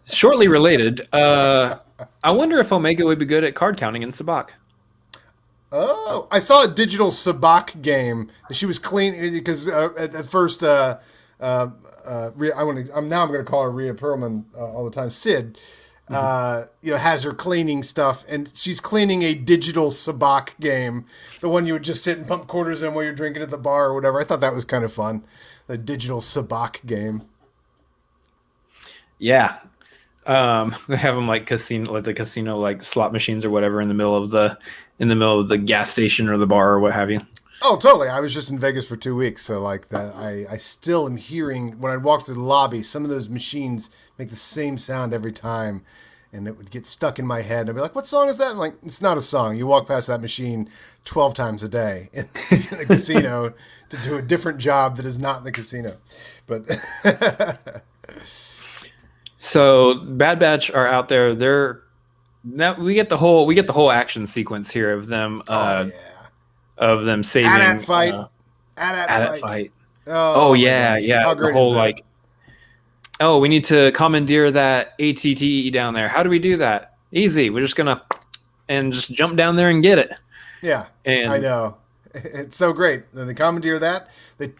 Shortly related, I wonder if Omega would be good at card counting in Sabacc. Oh, I saw a digital sabacc game that she was cleaning because at first, I'm going to call her Rhea Perlman all the time. Sid, has her cleaning stuff, and she's cleaning a digital sabacc game, the one you would just sit and pump quarters in while you're drinking at the bar or whatever. I thought that was kind of fun, the digital sabacc game. Yeah. They have them like the casino, like slot machines or whatever in the middle of the gas station or the bar or what have you. Oh, totally. I was just in Vegas for 2 weeks, so like that, I still am hearing when I walk through the lobby, some of those machines make the same sound every time, and it would get stuck in my head. I'd be like, "What song is that?" I'm like, "It's not a song. You walk past that machine 12 times a day in the casino to do a different job that is not in the casino." But so Bad Batch are out there. We get the whole action sequence here of them. Of them saving AT-AT fight. Oh yeah. How great the whole is that? like, we need to commandeer that ATTE down there. How do we do that? Easy. We're just gonna just jump down there and get it. Yeah, and I know. It's so great. Then they commandeer that. They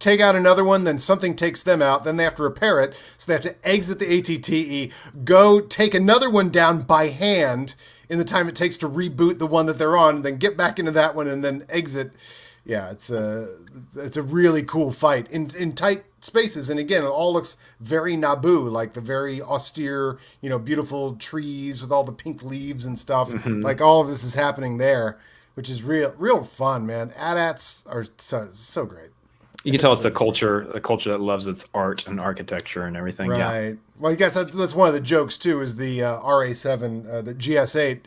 take out another one, then something takes them out. Then they have to repair it. So they have to exit the ATTE, go take another one down by hand in the time it takes to reboot the one that they're on, and then get back into that one and then exit. Yeah, it's a really cool fight in tight spaces. And again, it all looks very Naboo, like the very austere, beautiful trees with all the pink leaves and stuff. Mm-hmm. Like all of this is happening there, which is real fun, man. AT-ATs are so great. You can tell it's a culture that loves its art and architecture and everything. Right. Yeah. Well, I guess that's one of the jokes too. Is the RA7, the GS8.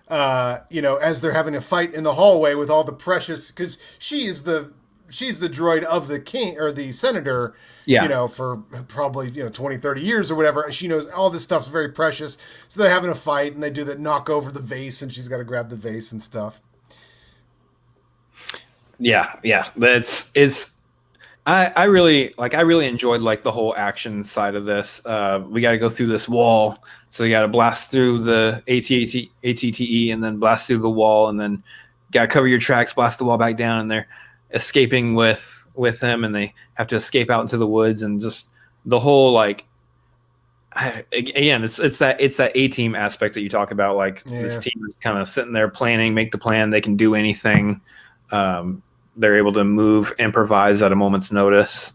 As they're having a fight in the hallway with all the precious, because she's the droid of the king or the senator. Yeah. For probably 20, 30 years or whatever. She knows all this stuff's very precious. So they're having a fight, and they do that knock over the vase, and she's got to grab the vase and stuff. Yeah. It's. I really enjoyed like the whole action side of this. We got to go through this wall, so you got to blast through the ATTE and then blast through the wall, and then got to cover your tracks, blast the wall back down, and they're escaping with him, and they have to escape out into the woods, and just the whole like. Again, it's that A-team aspect that you talk about. Like This team is kind of sitting there planning, make the plan. They can do anything. They're able to move, improvise at a moment's notice.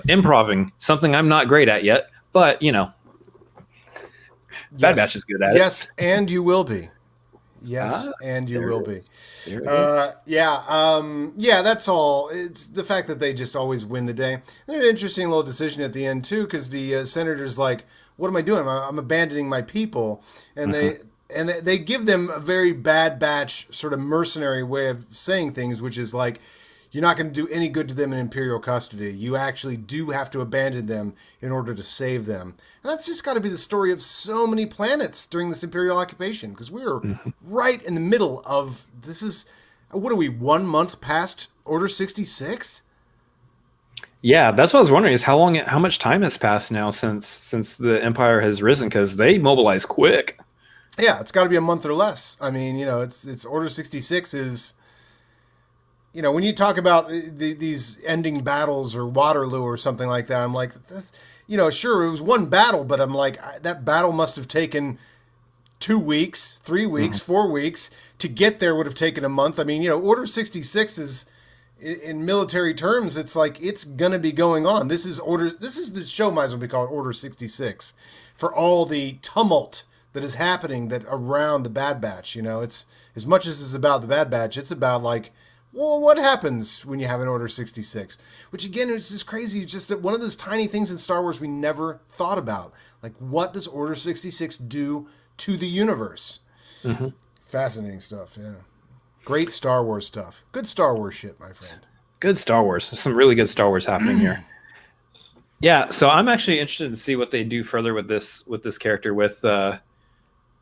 Improving, something I'm not great at yet, but Bad Batch is good at it. Yes, and you will be. Yes, and you will be. That's all. It's the fact that they just always win the day. There's an interesting little decision at the end too, because the senator's like, "What am I doing? I'm abandoning my people," and they give them a very Bad Batch sort of mercenary way of saying things, which is like, you're not going to do any good to them in Imperial custody. You actually do have to abandon them in order to save them. And that's just got to be the story of so many planets during this Imperial occupation, because we are right in the middle of this. Is what are we, 1 month past Order 66? Yeah, that's what I was wondering, is how much time has passed now since the Empire has risen, because they mobilize quick. Yeah, it's got to be a month or less. I mean, it's Order 66 is, when you talk about these ending battles or Waterloo or something like that, I'm like, sure, it was one battle, but I'm like, that battle must have taken 2 weeks, 3 weeks, 4 weeks. To get there would have taken a month. I mean, Order 66 is, in military terms, it's like it's going to be going on. This is the show might as well be called Order 66 for all the tumult that is happening that around the Bad Batch. It's as much as it's about the Bad Batch, it's about like, well, what happens when you have an Order 66? Which again, it's just crazy. It's just one of those tiny things in Star Wars we never thought about. Like, what does Order 66 do to the universe? Mm-hmm. Fascinating stuff, yeah. Great Star Wars stuff. Good Star Wars shit, my friend. Good Star Wars. There's some really good Star Wars happening here. Yeah, so I'm actually interested to see what they do further with this character with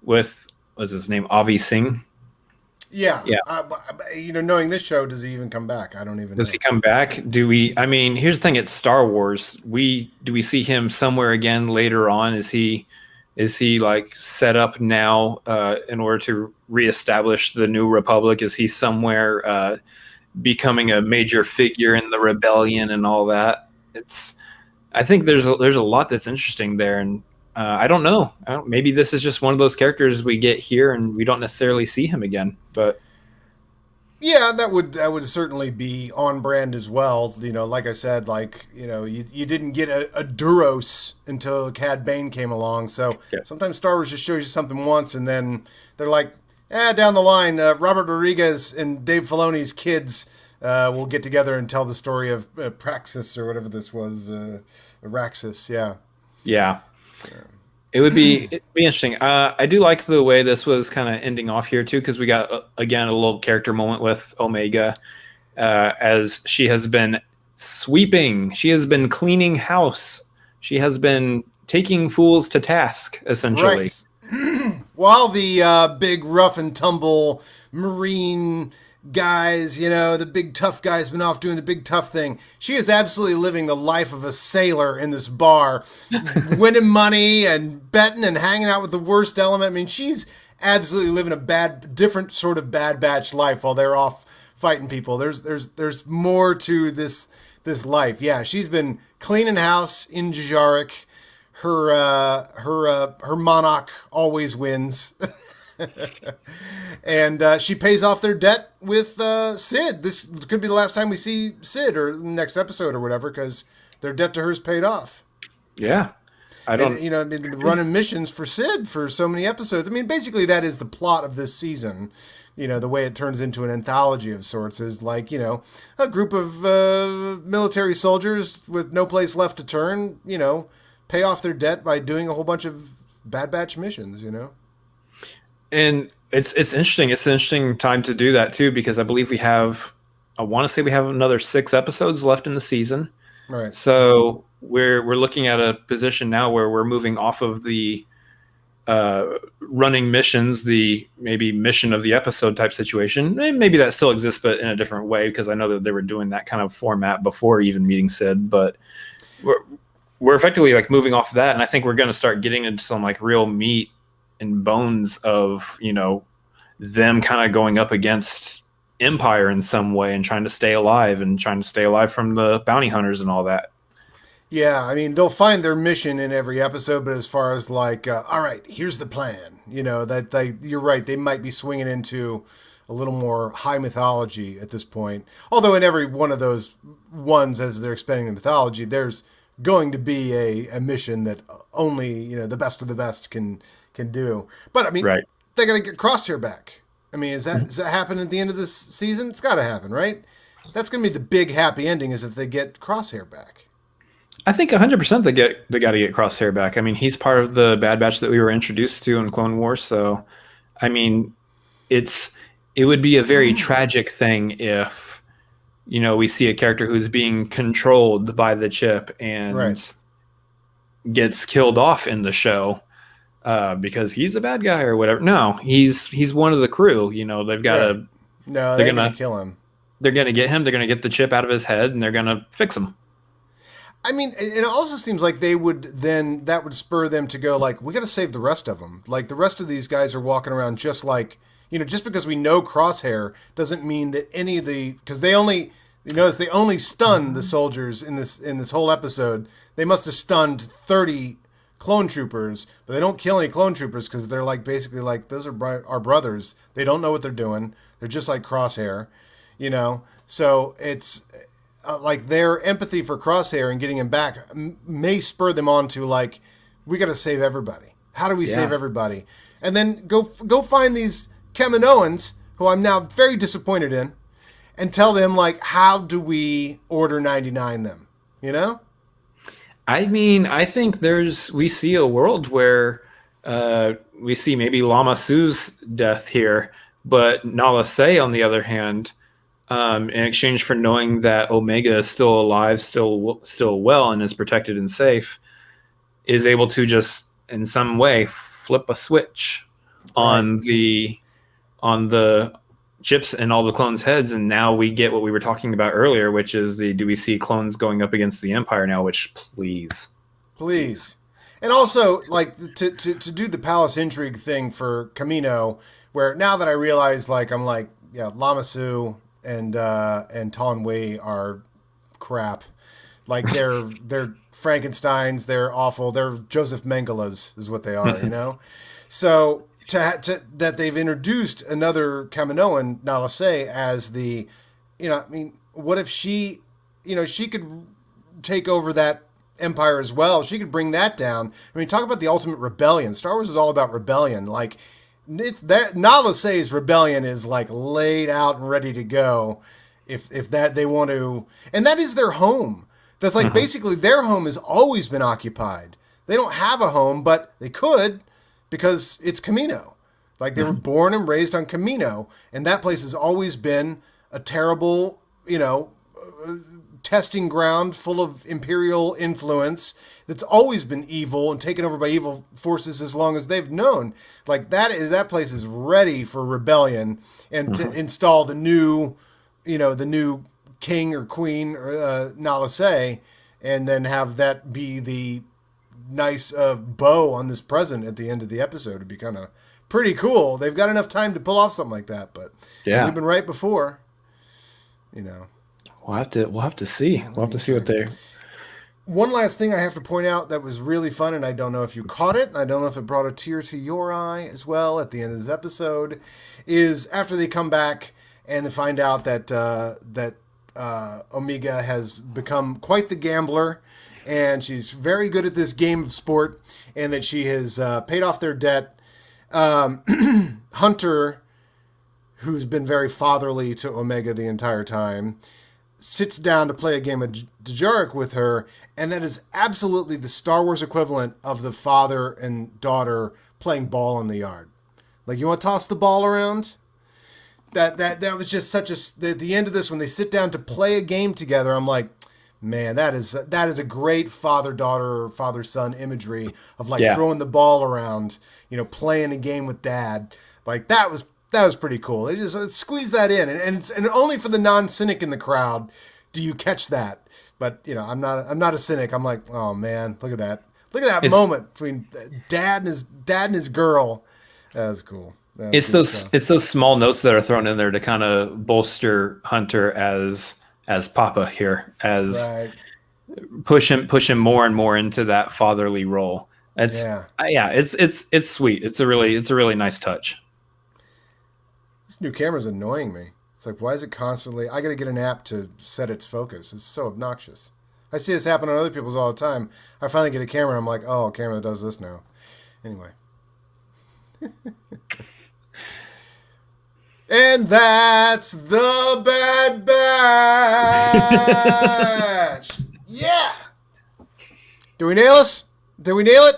what's his name, Avi Singh. Yeah. Knowing this show, does he even come back? I don't even know. Does he come back? Here's the thing, it's Star Wars. Do we see him somewhere again later on? Is he Is he like set up now in order to reestablish the new republic? Is he somewhere becoming a major figure in the rebellion and all that? I think there's a lot that's interesting there, and I don't know. Maybe this is just one of those characters we get here and we don't necessarily see him again. But yeah, that would certainly be on brand as well. Like I said, you didn't get a Duros until Cad Bane came along. So sometimes Star Wars just shows you something once, and then they're like, down the line, Robert Rodriguez and Dave Filoni's kids will get together and tell the story of Praxis or whatever this was, Araxis. Yeah. So. It'd be interesting. I do like the way this was kind of ending off here too, because we got again a little character moment with Omega, as she has been sweeping, she has been cleaning house, she has been taking fools to task essentially. Right. While the big rough and tumble Marine guys, the big tough guy's been off doing the big tough thing. She is absolutely living the life of a sailor in this bar, winning money and betting and hanging out with the worst element. I mean, she's absolutely living a different sort of Bad Batch life while they're off fighting people. There's more to this life. Yeah, she's been cleaning house in Jajarek. Her monarch always wins. And she pays off their debt with Sid. This could be the last time we see Sid, or next episode or whatever, because their debt to her is paid off. Yeah. Running missions for Sid for so many episodes. I mean, basically that is the plot of this season. The way it turns into an anthology of sorts is like, a group of military soldiers with no place left to turn, pay off their debt by doing a whole bunch of Bad Batch missions, And it's interesting. It's an interesting time to do that too, because I believe I want to say we have another 6 episodes left in the season. Right. So we're looking at a position now where we're moving off of the running missions, the maybe mission of the episode type situation. Maybe that still exists, but in a different way, because I know that they were doing that kind of format before even meeting Sid. But we're effectively like moving off of that, and I think we're going to start getting into some like real meat and bones of them kind of going up against Empire in some way and trying to stay alive from the bounty hunters and all that. Yeah, I mean, they'll find their mission in every episode, but as far as like, all right, here's the plan, you're right, they might be swinging into a little more high mythology at this point. Although in every one of those ones, as they're expanding the mythology, there's going to be a mission that only the best of the best can do. But I mean, right. They got to get Crosshair back. I mean, does that happen at the end of this season? It's got to happen, right? That's going to be the big happy ending, is if they get Crosshair back. I think 100% they got to get Crosshair back. I mean, he's part of the Bad Batch that we were introduced to in Clone Wars. So, I mean, it would be a very tragic thing if, we see a character who's being controlled by the chip and gets killed off in the show. Because he's a bad guy or whatever. No, he's one of the crew. They've got to. No, they're gonna kill him. They're gonna get him. They're gonna get the chip out of his head, and they're gonna fix him. I mean, it also seems like that would spur them to go like, we got to save the rest of them. Like the rest of these guys are walking around just like, just because we know Crosshair doesn't mean that any of because they only. They only stunned the soldiers in this whole episode. They must have stunned 30 clone troopers, but they don't kill any clone troopers because they're like basically like, those are our brothers. They don't know what they're doing. They're just like Crosshair, So it's like their empathy for Crosshair and getting him back may spur them on to like, we got to save everybody. How do we save everybody? And then go find these Kaminoans, who I'm now very disappointed in, and tell them like, how do we Order 99 them? I mean, I think we see a world where we see maybe Lama Su's death here, but Nala Se, on the other hand, in exchange for knowing that Omega is still alive, still well, and is protected and safe, is able to just in some way flip a switch on the chips and all the clones' heads, and now we get what we were talking about earlier, which is do we see clones going up against the Empire now? Which please, And also, like, to do the palace intrigue thing for Camino, where now that I realize, like, I'm like, yeah, Lamassu and Ton Wei are crap. Like, they're Frankensteins, they're awful, they're Joseph Mengelas is what they are, you know? So, that they've introduced another Kaminoan, Nalase, as the, you know, I mean, what if she, you know, she could take over that empire as well. She could bring that down. I mean, talk about the ultimate rebellion. Star Wars is all about rebellion. Like, it's that Nalase's rebellion is like laid out and ready to go. If that they want to, and that is their home. That's like basically their home has always been occupied. They don't have a home, but they could because it's Camino. Like they were born and raised on Camino, and that place has always been a terrible, you know, testing ground full of imperial influence that's always been evil and taken over by evil forces as long as they've known. Like that place is ready for rebellion and to install the new, you know, the new king or queen, Nalase, and then have that be the nice bow on this present at the end of the episode. It'd be kind of pretty cool. They've got enough time to pull off something like that, but yeah, we've been right before, you know. We'll have to see. We'll have to see what they. One last thing I have to point out that was really fun, and I don't know if you caught it, and I don't know if it brought a tear to your eye as well at the end of this episode, is after they come back and they find out that Omega has become quite the gambler, and she's very good at this game of sport, and that she has paid off their debt. Hunter, who's been very fatherly to Omega the entire time, sits down to play a game of Dejarik with her, and that is absolutely the Star Wars equivalent of the father and daughter playing ball in the yard. Like, you want to toss the ball around? That was just such a... At the end of this, when they sit down to play a game together, I'm like, man, that is a great father-daughter or father-son imagery of, like, throwing the ball around, you know, playing a game with dad. Like, that was pretty cool. They just squeeze that in, and only for the non-cynic in the crowd do you catch that. But you know, I'm not a cynic. I'm like, oh man, look at that moment between dad and his girl. That was cool. It's those small notes that are thrown in there to kind of bolster Hunter as Papa here, as push him more and more into that fatherly role. It's sweet. It's a really nice touch. This new camera's annoying me. It's like, why is it constantly... I got to get an app to set its focus. It's so obnoxious. I see this happen on other people's all the time. I finally get a camera. I'm like, oh, a camera does this now. Anyway. And that's the Bad Batch. Yeah. Did we nail it?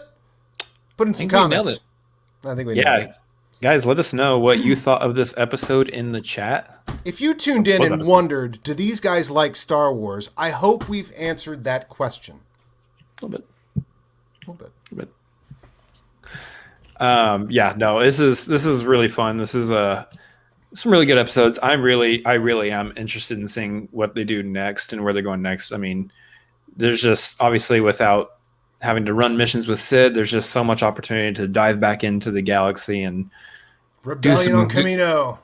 Put in some comments. I think we nailed it. Guys, let us know what you thought of this episode in the chat. If you tuned in and wondered, do these guys like Star Wars? I hope we've answered that question. A little bit. This is really fun. This is some really good episodes. I really am interested in seeing what they do next and where they're going next. I mean, there's just obviously without having to run missions with Sid, there's just so much opportunity to dive back into the galaxy and Rebellion on Camino.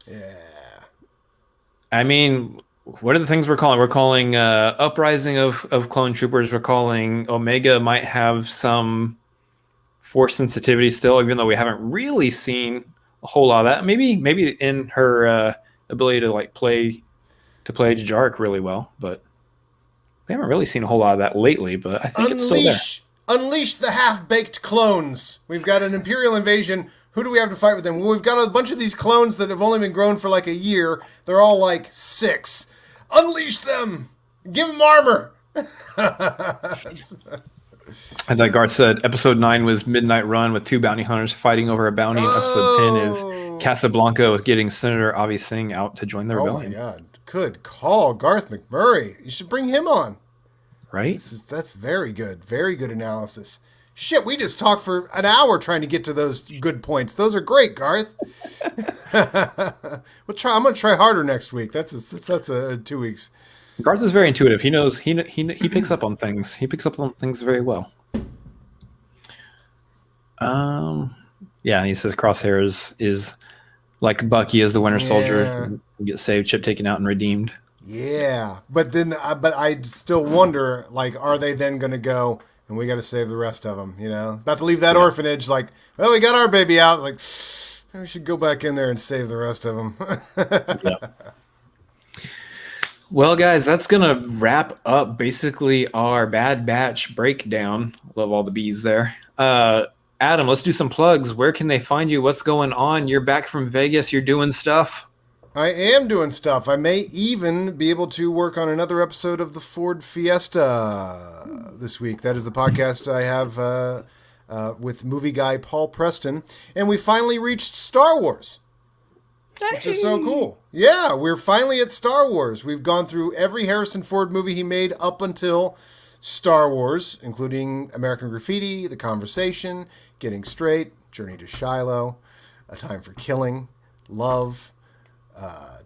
Yeah. I mean, what are the things we're calling? We're calling uprising of clone troopers. We're calling Omega might have some force sensitivity still, even though we haven't really seen a whole lot of that. Maybe in her ability to like play Dejarik really well, but we haven't really seen a whole lot of that lately. But I think it's still there. Unleash the half-baked clones. We've got an Imperial invasion. Who do we have to fight with them? Well, we've got a bunch of these clones that have only been grown for like a year. They're all like 6. Unleash them. Give them armor. As like Garth said, episode 9 was Midnight Run with 2 bounty hunters fighting over a bounty. Episode 10 is Casablanca getting Senator Avi Singh out to join the rebellion. Oh my God. Good call. Garth McMurray. You should bring him on. Right? That's very good. Very good analysis. Shit, we just talked for an hour trying to get to those good points. Those are great, Garth. I'm going to try harder next week. That's 2 weeks. Garth is very intuitive. He knows he picks up on things. He picks up on things very well. Yeah, he says Crosshair is like Bucky as the Winter Soldier. You get saved, chip taken out, and redeemed. Yeah, but then, but I still wonder, like, are they then going to go and we got to save the rest of them? You know, about to leave that orphanage. Like, well, we got our baby out. Like, maybe we should go back in there and save the rest of them. Yeah. Well, guys, that's gonna wrap up basically our Bad Batch breakdown. Love all the bees there. Adam, let's do some plugs. Where can they find you? What's going on? You're back from Vegas. You're doing stuff. I am doing stuff. I may even be able to work on another episode of the Ford Fiesta this week. That is the podcast I have with movie guy Paul Preston. And we finally reached Star Wars, which is so cool. Yeah, we're finally at Star Wars. We've gone through every Harrison Ford movie he made up until Star Wars, including American Graffiti, The Conversation, Getting Straight, Journey to Shiloh, A Time for Killing, Love,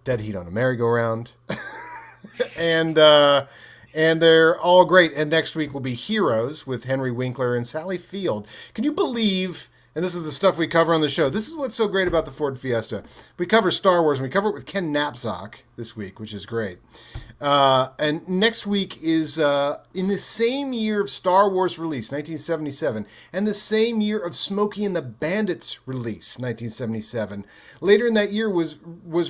Dead Heat on a Merry-Go-Round, and they're all great. And next week will be Heroes with Henry Winkler and Sally Field. Can you believe? And this is the stuff we cover on the show. This is what's so great about the Ford Fiesta. We cover Star Wars, and we cover it with Ken Knapsack this week, which is great. And next week is in the same year of Star Wars release, 1977, and the same year of Smokey and the Bandits release, 1977. Later in that year was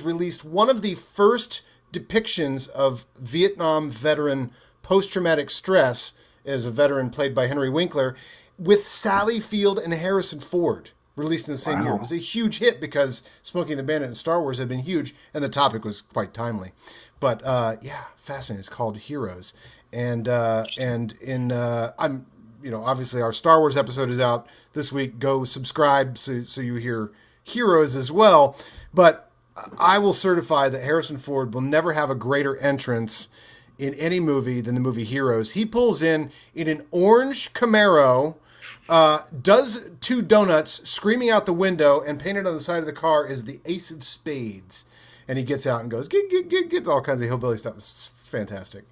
released one of the first depictions of Vietnam veteran post-traumatic stress, as a veteran played by Henry Winkler, with Sally Field and Harrison Ford, released in the same year. It was a huge hit because Smokey and the Bandit and Star Wars had been huge, and the topic was quite timely. But yeah, fascinating. It's called Heroes, and in I'm obviously our Star Wars episode is out this week. Go subscribe so you hear Heroes as well. But I will certify that Harrison Ford will never have a greater entrance in any movie than the movie Heroes. He pulls in an orange Camaro. Does 2 donuts, screaming out the window, and painted on the side of the car is the Ace of Spades. And he gets out and goes, get all kinds of hillbilly stuff. It's fantastic.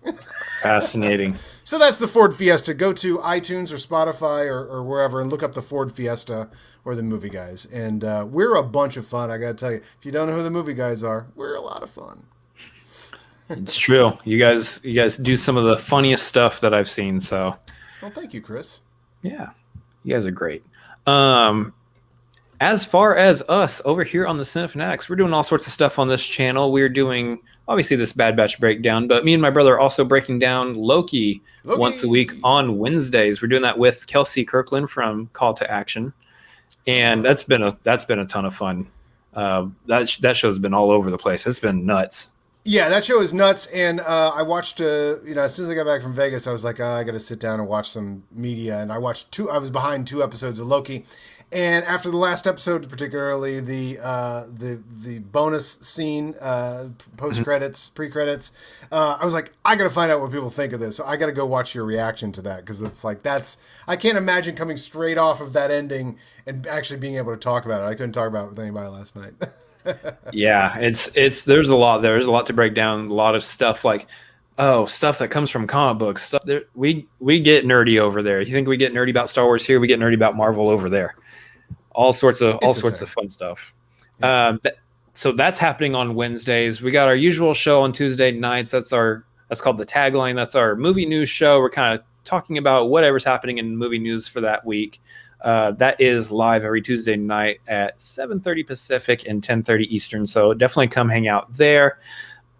Fascinating. So that's the Ford Fiesta. Go to iTunes or Spotify or wherever and look up the Ford Fiesta or the Movie Guys. And we're a bunch of fun, I got to tell you. If you don't know who the Movie Guys are, we're a lot of fun. It's true. You guys do some of the funniest stuff that I've seen. So, well, thank you, Chris. Yeah. You guys are great. As far as us over here on the Cinefanatics, we're doing all sorts of stuff on this channel. We're doing, obviously, this Bad Batch breakdown, but me and my brother are also breaking down Loki once a week on Wednesdays. We're doing that with Kelsey Kirkland from Call to Action, and that's been a ton of fun. That show's been all over the place. It's been nuts. Yeah, that show is nuts, and I watched. As soon as I got back from Vegas, I was like, I got to sit down and watch some media, and I watched 2. I was behind 2 episodes of Loki, and after the last episode, particularly the bonus scene, post credits, pre credits, I was like, I got to find out what people think of this. So I got to go watch your reaction to that because it's like I can't imagine coming straight off of that ending and actually being able to talk about it. I couldn't talk about it with anybody last night. Yeah, there's a lot there. There's a lot to break down. A lot of stuff like, stuff that comes from comic books. Stuff there, we get nerdy over there. You think we get nerdy about Star Wars here? We get nerdy about Marvel over there. All sorts of fun stuff. Yeah. So that's happening on Wednesdays. We got our usual show on Tuesday nights. That's called The Tagline. That's our movie news show. We're kind of talking about whatever's happening in movie news for that week. That is live every Tuesday night at 7:30 Pacific and 10:30 Eastern. So definitely come hang out there.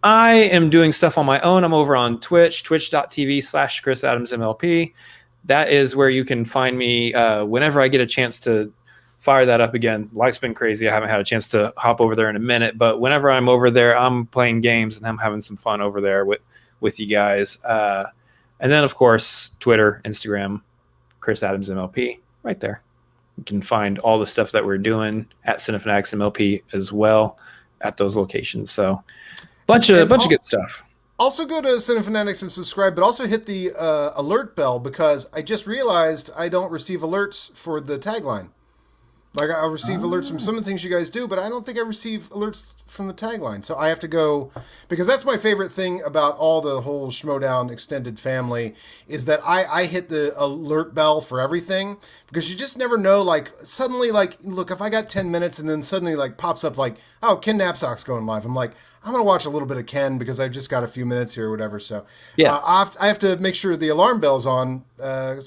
I am doing stuff on my own. I'm over on Twitch, twitch.tv/ChrisAdamsMLP. That is where you can find me whenever I get a chance to fire that up again. Life's been crazy. I haven't had a chance to hop over there in a minute, but whenever I'm over there, I'm playing games and I'm having some fun over there with you guys. And then, of course, Twitter, Instagram, ChrisAdamsMLP. Right there. You can find all the stuff that we're doing at Cinefanatics MLP as well at those locations. So bunch of good stuff. Also go to Cinefanatics and subscribe, but also hit the alert bell because I just realized I don't receive alerts for the tagline. Like I receive alerts from some of the things you guys do, but I don't think I receive alerts from the tagline. So I have to go, because that's my favorite thing about all the whole Schmodown extended family is that I hit the alert bell for everything, because you just never know. Like suddenly, like look, if I got 10 minutes and then suddenly like pops up like, oh, Ken Knapsack's going live. I'm like, I'm going to watch a little bit of Ken because I've just got a few minutes here or whatever. So yeah, I have to make sure the alarm bell's on. I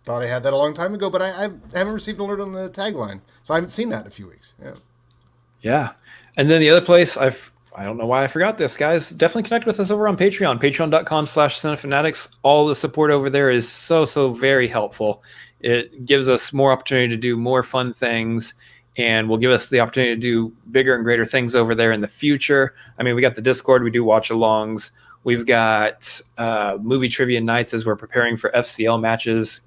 thought I had that a long time ago, but I haven't received an alert on the tagline. So I haven't seen that in a few weeks. Yeah. Yeah. And then the other place, I don't know why I forgot this, guys. Definitely connect with us over on Patreon, patreon.com/cinefanatics. All the support over there is so very helpful. It gives us more opportunity to do more fun things, and will give us the opportunity to do bigger and greater things over there in the future. I mean, we got the Discord, we do watch-alongs. We've got movie trivia nights as we're preparing for FCL matches,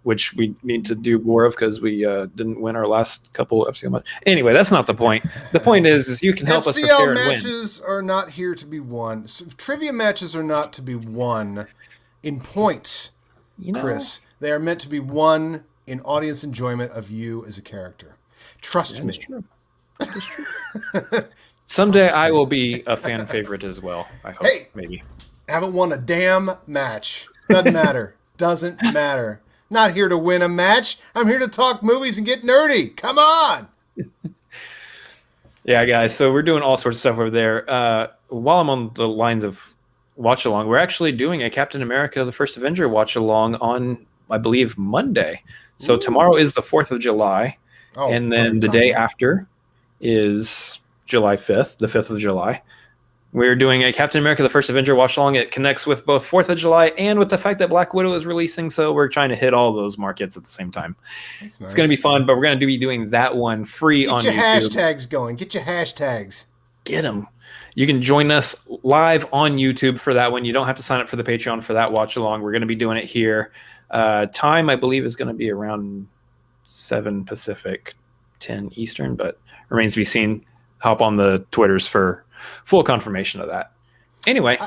which we need to do more of because we didn't win our last couple FCL matches. Anyway, that's not the point. The point is you can help us prepare and win. FCL matches are not here to be won. Trivia matches are not to be won in points, Chris. They are meant to be won in audience enjoyment of you as a character. Trust me. That is true. Someday I will be a fan favorite as well. I hope. Hey, maybe. Haven't won a damn match. Doesn't matter. Doesn't matter. Not here to win a match. I'm here to talk movies and get nerdy. Come on. Yeah, guys. So we're doing all sorts of stuff over there. While I'm on the lines of watch along, we're actually doing a Captain America: The First Avenger watch along on, I believe, Monday. So tomorrow is the 4th of July. Oh, and then the day after is July 5th, the 5th of July. We're doing a Captain America: The First Avenger watch along. It connects with both 4th of July and with the fact that Black Widow is releasing. So we're trying to hit all those markets at the same time. That's nice. It's going to be fun, but we're going to be doing that one free on YouTube. Get your hashtags going. Get your hashtags. Get them. You can join us live on YouTube for that one. You don't have to sign up for the Patreon for that watch along. We're going to be doing it here. Time, I believe, is going to be around 7 Pacific, 10 Eastern, but remains to be seen. Hop on the Twitters for full confirmation of that. Anyway.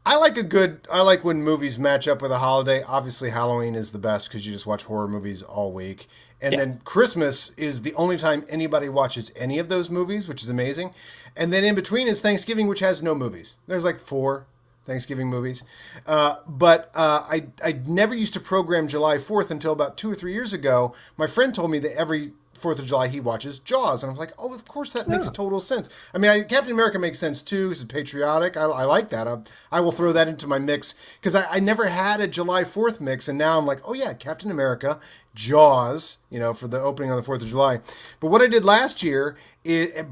I like when movies match up with a holiday. Obviously, Halloween is the best because you just watch horror movies all week. And then Christmas is the only time anybody watches any of those movies, which is amazing. And then in between is Thanksgiving, which has no movies. There's like 4 Thanksgiving movies. But I never used to program July 4th until about 2 or 3 years ago. My friend told me that every 4th of July he watches Jaws. And I was like, oh, of course that makes total sense. I mean, Captain America makes sense too. It's patriotic. I like that. I will throw that into my mix because I never had a July 4th mix. And now I'm like, oh yeah, Captain America, Jaws, for the opening on the 4th of July. But what I did last year,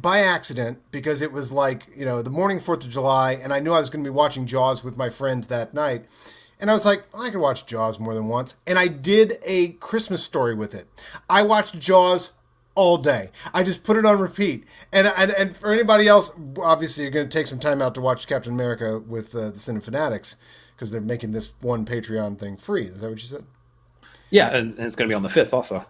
by accident, because it was like, the morning 4th of July, and I knew I was going to be watching Jaws with my friend that night. And I was like, I could watch Jaws more than once. And I did a Christmas story with it. I watched Jaws all day. I just put it on repeat. And for anybody else, obviously you're going to take some time out to watch Captain America with the Cinefanatics because they're making this one Patreon thing free. Is that what you said? Yeah, and it's going to be on the 5th also.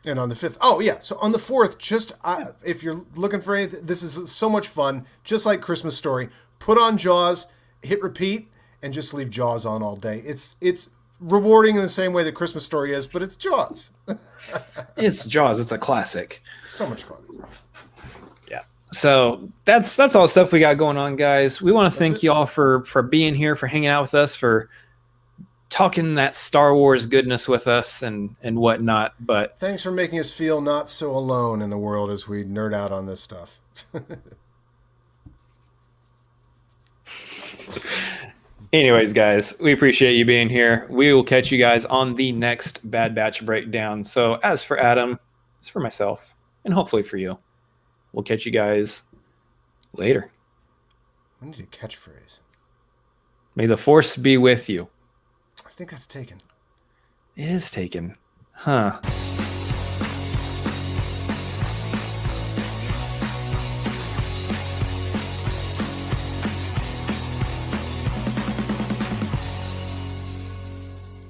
And on the 5th. Oh, yeah. So on the 4th, if you're looking for anything, this is so much fun. Just like Christmas Story. Put on Jaws, hit repeat, and just leave Jaws on all day. It's rewarding in the same way that Christmas Story is, but it's Jaws. It's Jaws. It's a classic. So much fun. Yeah. So that's all the stuff we got going on, guys. We want to thank you all for being here, for hanging out with us, for talking that Star Wars goodness with us and whatnot. But thanks for making us feel not so alone in the world as we nerd out on this stuff. Anyways, guys, we appreciate you being here. We will catch you guys on the next Bad Batch breakdown. So as for Adam, it's for myself, and hopefully for you. We'll catch you guys later. I need a catchphrase. May the Force be with you. I think that's taken. It is taken. Huh.